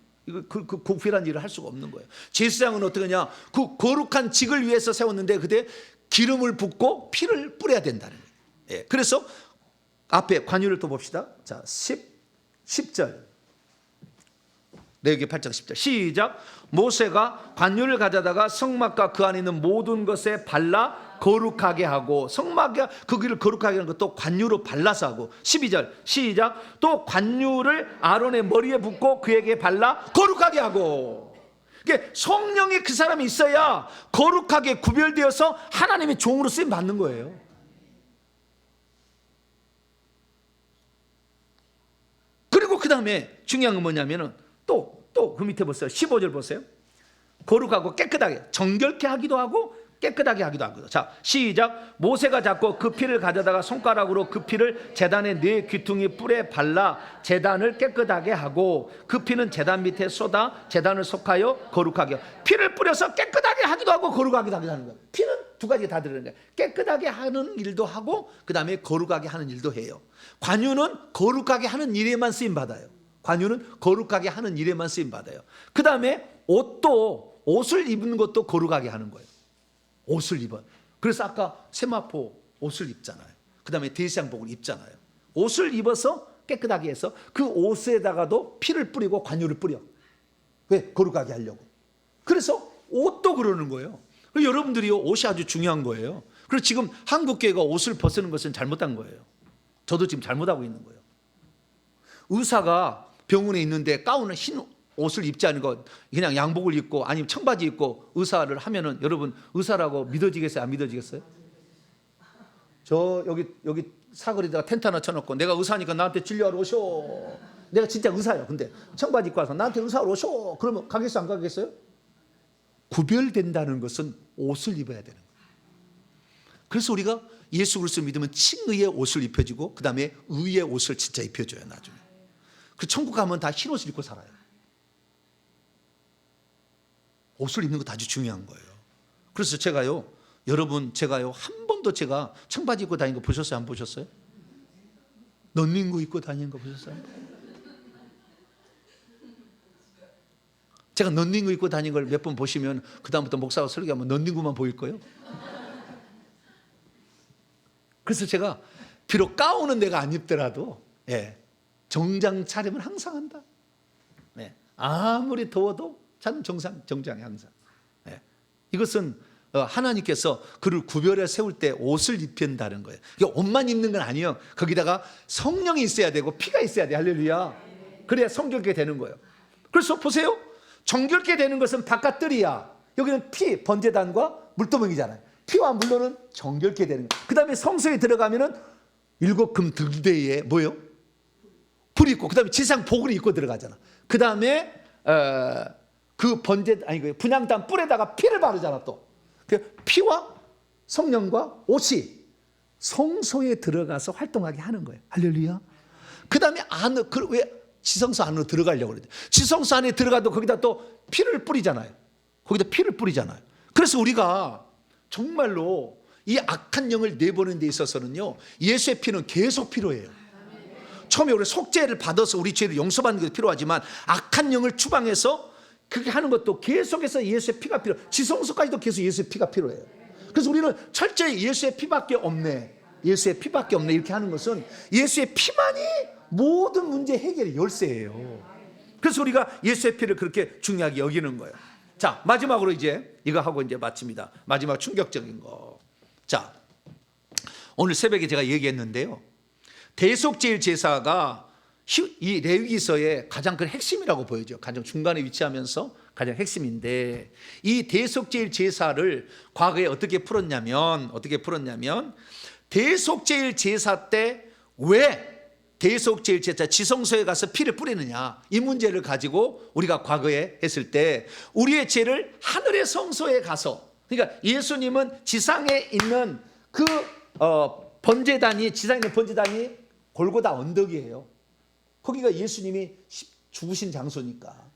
그 구별한 일을 할 수가 없는 거예요. 제사장은 어떻게 하냐? 그 거룩한 직을 위해서 세웠는데 그때 기름을 붓고 피를 뿌려야 된다는 거예요. 예, 그래서 앞에 관유를 또 봅시다. 자, 10절 레위기 8장 10절 시작. 모세가 관유를 가져다가 성막과 그 안에 있는 모든 것에 발라 거룩하게 하고, 성막과 그 길을 거룩하게 하는 것도 관유로 발라서 하고. 12절 시작. 또 관유를 아론의 머리에 붓고 그에게 발라 거룩하게 하고. 이게 성령이 그 사람이 있어야 거룩하게 구별되어서 하나님의 종으로 쓰임 받는 거예요. 그리고 그 다음에 중요한 건 뭐냐면은 또 그 밑에 보세요. 15절 보세요. 거룩하고 깨끗하게, 정결케 하기도 하고 깨끗하게 하기도 하거든. 자, 시작. 모세가 잡고 그 피를 가져다가 손가락으로 그 피를 제단의 네 귀퉁이 뿔에 발라 제단을 깨끗하게 하고, 그 피는 제단 밑에 쏟아 제단을 속하여 거룩하게 하고. 피를 뿌려서 깨끗하게 하기도 하고 거룩하게 하기도 하는 거예요. 피는 두 가지 다 들어가는 거예요. 깨끗하게 하는 일도 하고 그 다음에 거룩하게 하는 일도 해요. 관유는 거룩하게 하는 일에만 쓰임 받아요. 관유는 거룩하게 하는 일에만 쓰임 받아요. 그 다음에 옷을 입는 것도 거룩하게 하는 거예요. 옷을 입어. 그래서 아까 세마포 옷을 입잖아요. 그 다음에 대시장복을 입잖아요. 옷을 입어서 깨끗하게 해서 그 옷에다가도 피를 뿌리고 관유를 뿌려. 왜? 거룩하게 하려고. 그래서 옷도 그러는 거예요. 여러분들이요, 옷이 아주 중요한 거예요. 그래서 지금 한국교회가 옷을 벗는 것은 잘못한 거예요. 저도 지금 잘못하고 있는 거예요. 의사가 병원에 있는데 가운을 흰 옷을 입지 않고 그냥 양복을 입고 아니면 청바지 입고 의사를 하면은 여러분 의사라고 믿어지겠어요? 안 믿어지겠어요? 저 여기 사거리에다가 텐트 하나 쳐놓고 내가 의사니까 나한테 진료하러 오쇼. 내가 진짜 의사예요. 근데 청바지 입고 와서 나한테 의사하러 오쇼. 그러면 가겠어 안 가겠어요? 구별된다는 것은 옷을 입어야 되는 거예요. 그래서 우리가 예수 그리스도를 믿으면 칭의의 옷을 입혀주고 그 다음에 의의 옷을 진짜 입혀줘요. 나중에. 그 천국 가면 다 흰 옷을 입고 살아요. 옷을 입는 것도 아주 중요한 거예요. 그래서 제가요, 여러분 제가요 한 번도 제가 청바지 입고 다니는 거 보셨어요? 안 보셨어요? 런닝구 입고 다니는 거 보셨어요? 제가 런닝구 입고 다니는 걸 몇 번 보시면 그 다음부터 목사가 설교하면 런닝구만 보일 거예요. 그래서 제가 비록 가운은 내가 안 입더라도 정장 차림은 항상 한다. 아무리 더워도 저는 정장에 항상. 이것은 하나님께서 그를 구별해 세울 때 옷을 입힌다는 거예요. 이게 옷만 입는 건 아니에요. 거기다가 성령이 있어야 되고 피가 있어야 돼. 할렐루야. 그래야 성결케 되는 거예요. 그래서 보세요. 정결케 되는 것은 바깥들이야. 여기는 피, 번제단과 물두멍이잖아요. 피와 물로는 정결케 되는 거예요. 그 다음에 성소에 들어가면은 7금 등대에 뭐예요? 불이 있고 그 다음에 지상 복을 입고 들어가잖아. 그 다음에 그 분향단 뿔에다가 피를 바르잖아. 또 그 피와 성령과 옷이 성소에 들어가서 활동하게 하는 거예요. 할렐루야. 그 다음에 왜 지성소 안으로 들어가려고 그러죠? 지성소 안에 들어가도 거기다 또 피를 뿌리잖아요. 거기다 피를 뿌리잖아요. 그래서 우리가 정말로 이 악한 영을 내보는 데 있어서는요, 예수의 피는 계속 필요해요. 처음에 우리 속죄를 받아서 우리 죄를 용서받는 게 필요하지만 악한 영을 추방해서 그렇게 하는 것도 계속해서 예수의 피가 필요해요. 지성소까지도 계속 예수의 피가 필요해요. 그래서 우리는 철저히 예수의 피밖에 없네, 예수의 피밖에 없네 이렇게 하는 것은 예수의 피만이 모든 문제 해결의 열쇠예요. 그래서 우리가 예수의 피를 그렇게 중요하게 여기는 거예요. 자, 마지막으로 이제 이거 하고 이제 마칩니다. 마지막 충격적인 거. 자, 오늘 새벽에 제가 얘기했는데요, 대속제일 제사가 이 레위기서의 가장 큰 핵심이라고 보여져요. 가장 중간에 위치하면서 가장 핵심인데, 이 대속제일 제사를 과거에 어떻게 풀었냐면 대속제일 제사 때 왜 대속제일 제사 지성소에 가서 피를 뿌리느냐, 이 문제를 가지고 우리가 과거에 했을 때 우리의 죄를 하늘의 성소에 가서, 그러니까 예수님은 지상에 있는 그 지상에 있는 번제단이 골고다 언덕이에요. 거기가 예수님이 죽으신 장소니까,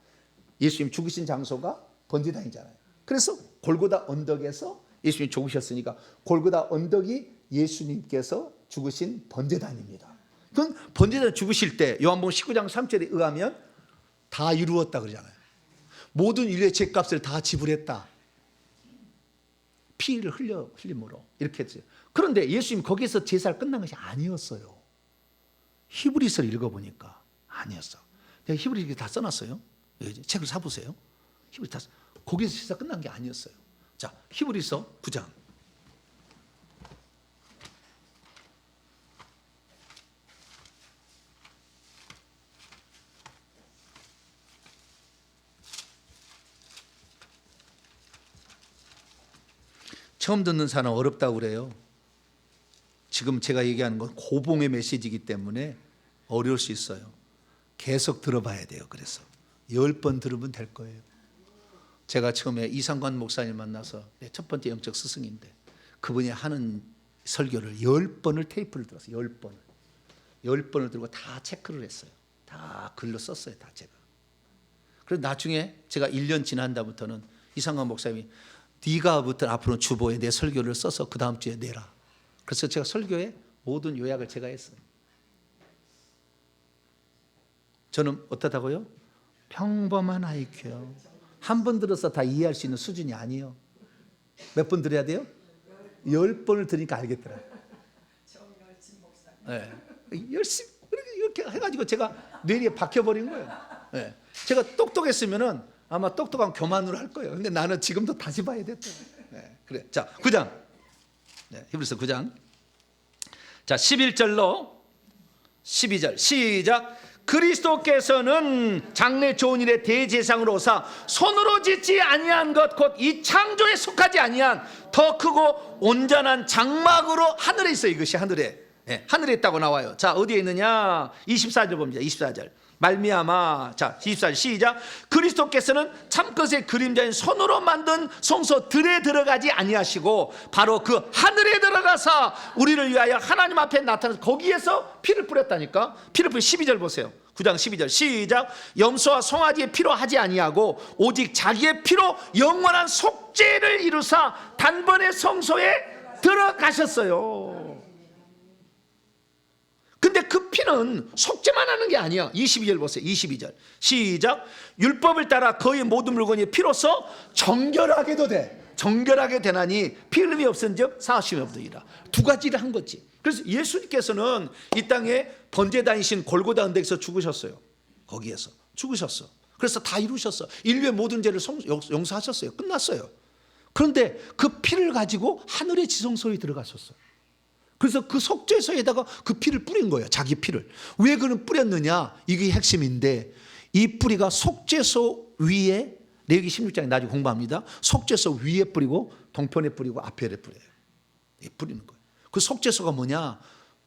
예수님 죽으신 장소가 번제단이잖아요. 그래서 골고다 언덕에서 예수님이 죽으셨으니까 골고다 언덕이 예수님께서 죽으신 번제단입니다. 그건 번제단 죽으실 때 요한복음 19장 3절에 의하면 다 이루었다 그러잖아요. 모든 인류의 죄값을 다 지불했다. 피를 흘림으로 이렇게 했어요. 그런데 예수님 거기서 제사를 끝난 것이 아니었어요. 히브리서를 읽어보니까 아니었어. 내가 히브리 다 써놨어요. 책을 사보세요. 히브리 다 거기서 제사 끝난 게 아니었어요. 자, 히브리서 9장. 처음 듣는 사람 어렵다고 그래요. 지금 제가 얘기하는 건 고봉의 메시지이기 때문에 어려울 수 있어요. 계속 들어봐야 돼요. 그래서 10번 들으면 될 거예요. 제가 처음에 이상관 목사님 만나서 내 첫 번째 영적 스승인데 그분이 하는 설교를 10번을 테이프를 들었어요. 10번을 들고 다 체크를 했어요. 다 글로 썼어요. 다 제가. 그래서 나중에 제가 1년 지난 다음부터는 이상관 목사님이 네가부터 앞으로 주보에 내 설교를 써서 그 다음 주에 내라. 그래서 제가 설교에 모든 요약을 제가 했어요. 저는 어떻다고요? 평범한 IQ요. 한 번 들어서 다 이해할 수 있는 수준이 아니에요. 몇 번 들어야 돼요? 10번을 들으니까 알겠더라고요. 네. 열심히 이렇게 해가지고 제가 뇌리에 박혀버린 거예요. 네. 제가 똑똑했으면은 아마 똑똑한 교만으로 할 거예요. 근데 나는 지금도 다시 봐야 됐다. 네. 그래. 자, 9장. 네, 히브리서 9장. 자, 11절로 12절 시작. 그리스도께서는 장래 좋은 일의 대제사장으로 오사 손으로 짓지 아니한 것 곧 이 창조에 속하지 아니한 더 크고 온전한 장막으로 하늘에 있어요. 이것이 하늘에, 하늘에 있다고 나와요. 자, 어디에 있느냐? 24절 봅니다. 24절 말미암아, 자 24절 시작. 그리스도께서는 참것의 그림자인 손으로 만든 성소 들에 들어가지 아니하시고 바로 그 하늘에 들어가사 우리를 위하여 하나님 앞에 나타나서 거기에서 피를 뿌렸다니까. 피를 뿌려. 12절 보세요. 9장 12절 시작. 염소와 송아지의 피로 하지 아니하고 오직 자기의 피로 영원한 속죄를 이루사 단번에 성소에 들어가셨어요. 근데 그 피는 속죄만 하는 게 아니야. 22절 보세요. 22절 시작. 율법을 따라 거의 모든 물건이 피로써 정결하게도 돼. 정결하게 되나니 피 흘림이 없은즉 사하심이 없으리라. 두 가지를 한 거지. 그래서 예수님께서는 이 땅에 번제 다니신 골고다 언덕에서 죽으셨어요. 거기에서 죽으셨어. 그래서 다 이루셨어. 인류의 모든 죄를 용서하셨어요. 끝났어요. 그런데 그 피를 가지고 하늘의 지성소에 들어가셨어요. 그래서 그 속죄소에다가 그 피를 뿌린 거예요. 자기 피를. 왜 그는 뿌렸느냐? 이게 핵심인데 이 뿌리가 속죄소 위에, 레위기 16장에 나중에 공부합니다. 속죄소 위에 뿌리고 동편에 뿌리고 앞에 뿌려요. 뿌리는 거예요. 그 속죄소가 뭐냐?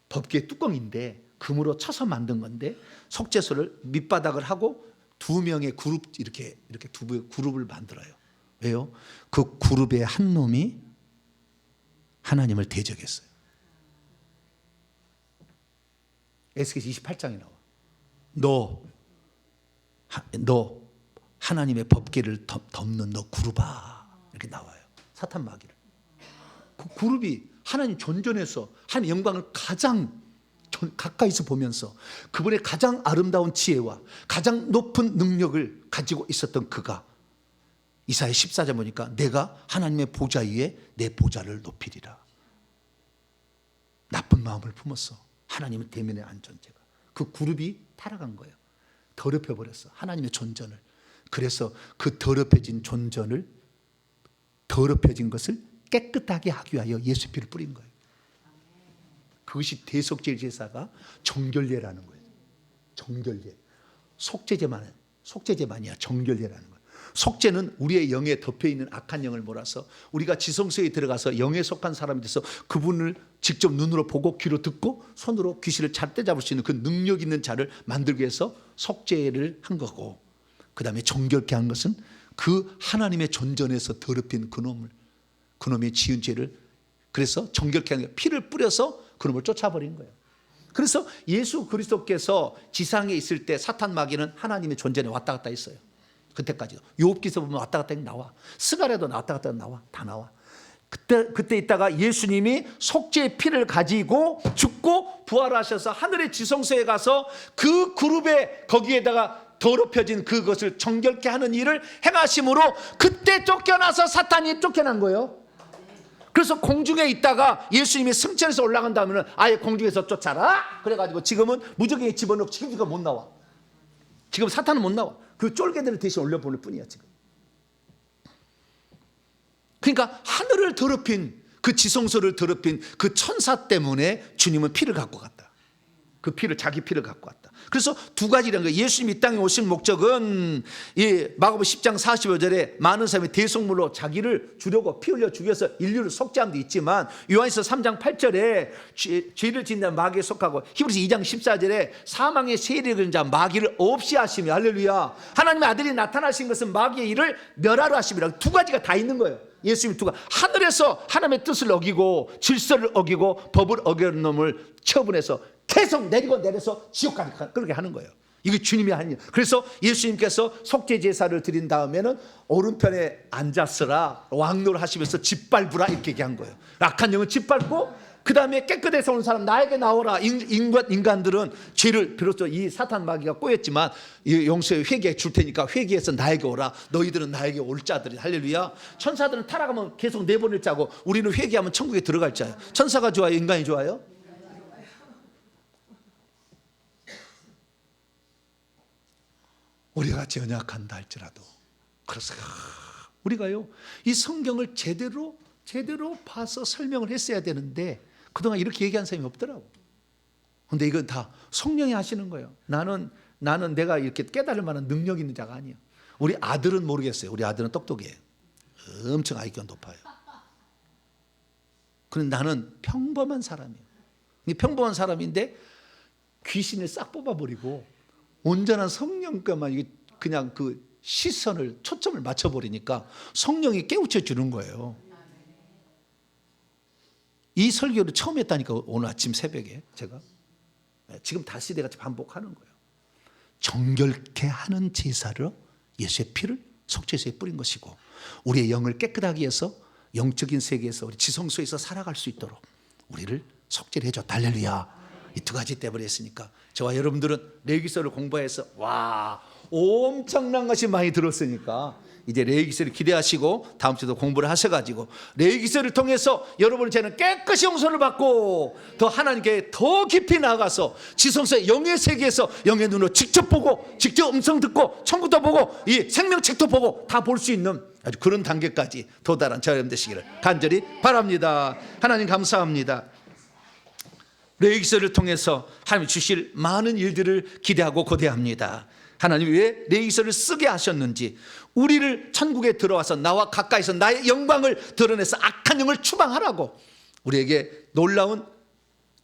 법궤 뚜껑인데 금으로 쳐서 만든 건데 속죄소를 밑바닥을 하고 두 명의 그룹 이렇게 두 그룹을 만들어요. 왜요? 그 그룹의 한 놈이 하나님을 대적했어요. 에스겔 28장에 나와. 너 하나님의 법궤를 덮는 너 그룹아, 이렇게 나와요. 사탄 마귀를. 그 그룹이 하나님 존전에서 하나님 영광을 가장 가까이서 보면서 그분의 가장 아름다운 지혜와 가장 높은 능력을 가지고 있었던 그가 이사야 14장 보니까 내가 하나님의 보좌 위에 내 보좌를 높이리라. 나쁜 마음을 품었어. 하나님은 대면에 앉은 죄가. 그 그룹이 타락한 거예요. 더럽혀버렸어. 하나님의 존전을. 그래서 그 더럽혀진 존전을, 더럽혀진 것을 깨끗하게 하기 위하여 예수 피를 뿌린 거예요. 그것이 대속죄 제사가 정결례라는 거예요. 정결례. 속죄제만이야. 정결례라는 거예요. 속죄는 우리의 영에 덮여있는 악한 영을 몰아서 우리가 지성소에 들어가서 영에 속한 사람이 돼서 그분을 직접 눈으로 보고 귀로 듣고 손으로 귀신을 잘 때잡을 수 있는 그 능력 있는 자를 만들기 위해서 속죄를 한 거고, 그 다음에 정결케 한 것은 그 하나님의 존전에서 더럽힌 그놈의 지은 죄를, 그래서 정결케 하는 거예요. 피를 뿌려서 그놈을 쫓아버린 거예요. 그래서 예수 그리스도께서 지상에 있을 때 사탄 마귀는 하나님의 존전에 왔다 갔다 했어요. 그때까지도. 욥기서 보면 왔다 갔다 나와. 스가랴도 왔다 갔다 나와. 다 나와. 그때 있다가 예수님이 속죄의 피를 가지고 죽고 부활하셔서 하늘의 지성소에 가서 그 그룹에 거기에다가 더럽혀진 그것을 정결케 하는 일을 행하심으로 그때 쫓겨나서 사탄이 쫓겨난 거예요. 그래서 공중에 있다가 예수님이 승천해서 올라간다면 아예 공중에서 쫓아라. 그래가지고 지금은 무적에 집어넣고 지금 못 나와. 지금 사탄은 못 나와. 그 쫄개들을 대신 올려보낼 뿐이야 지금. 그러니까 하늘을 더럽힌 그 지성소를 더럽힌 그 천사 때문에 주님은 피를 갖고 갔다. 그 피를, 자기 피를 갖고 왔다. 그래서 두 가지라는 거예요. 예수님이 이 땅에 오신 목적은 이 마가복음 10장 45절에 많은 사람이 대속물로 자기를 주려고 피 흘려 죽여서 인류를 속죄함도 있지만, 요한일서 3장 8절에 죄를 짓는 마귀에 속하고, 히브리서 2장 14절에 사망의 세력을 그린 자 마귀를 없이 하시며, 할렐루야, 하나님의 아들이 나타나신 것은 마귀의 일을 멸하러 하심이라. 두 가지가 다 있는 거예요. 예수님 두 가지. 하늘에서 하나님의 뜻을 어기고 질서를 어기고 법을 어기는 놈을 처분해서 계속 내려서 지옥까지 그렇게 하는 거예요. 이게 주님이 하는 일. 그래서 예수님께서 속죄 제사를 드린 다음에는 오른편에 앉았으라 왕노를 하시면서 짓밟으라 이렇게 얘기한 거예요. 악한 영은 짓밟고 그 다음에 깨끗해서 온 사람 나에게 나오라. 인간들은 죄를 비로소 이 사탄 마귀가 꼬였지만 용서에 회개해 줄 테니까 회개해서 나에게 오라. 너희들은 나에게 올 자들이. 할렐루야. 천사들은 타락하면 계속 내보낼 자고 우리는 회개하면 천국에 들어갈 자예요. 천사가 좋아요? 인간이 좋아요? 우리가 같이 연약한다 할지라도, 그래서 우리가요 이 성경을 제대로 봐서 설명을 했어야 되는데 그동안 이렇게 얘기한 사람이 없더라고. 근데 이건 다 성령이 하시는 거예요. 나는 나는 내가 이렇게 깨달을 만한 능력 있는 자가 아니에요. 우리 아들은 모르겠어요. 우리 아들은 똑똑해요. 엄청 IQ가 높아요. 그런데 나는 평범한 사람이에요. 평범한 사람인데 귀신을 싹 뽑아버리고 온전한 성령과만 그냥 그 시선을 초점을 맞춰버리니까 성령이 깨우쳐 주는 거예요. 이 설교를 처음 했다니까 오늘 아침 새벽에 제가 지금 다시 내가 반복하는 거예요. 정결케 하는 제사로 예수의 피를 속죄제에 뿌린 것이고 우리의 영을 깨끗하게 해서 영적인 세계에서 우리 지성소에서 살아갈 수 있도록 우리를 속죄를 해줬다. 할렐루야. 이 두 가지 때문에 했으니까 저와 여러분들은 레위기서를 공부해서 와 엄청난 것이 많이 들었으니까 이제 레위기서를 기대하시고 다음 주도 공부를 하셔가지고 레위기서를 통해서 여러분은 저는 깨끗이 용서를 받고 더 하나님께 더 깊이 나아가서 지성소의 영의 세계에서 영의 눈으로 직접 보고 직접 음성 듣고 천국도 보고 이 생명책도 보고 다 볼 수 있는 아주 그런 단계까지 도달한 저와 여러분 되시기를 간절히 바랍니다. 하나님 감사합니다. 레위기서를 통해서 하나님 주실 많은 일들을 기대하고 고대합니다. 하나님 왜 레위기서를 쓰게 하셨는지 우리를 천국에 들어와서 나와 가까이서 나의 영광을 드러내서 악한 영을 추방하라고 우리에게 놀라운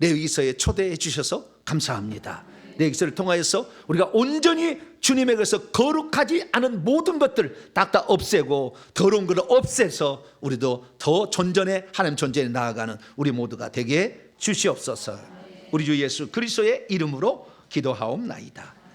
레위기서에 초대해 주셔서 감사합니다. 레위기서를 통하여서 우리가 온전히 주님에게서 거룩하지 않은 모든 것들 다 없애고 더러운 것을 없애서 우리도 더 존전해 하나님 존재에 나아가는 우리 모두가 되게 주시옵소서. 우리 주 예수 그리스도의 이름으로 기도하옵나이다.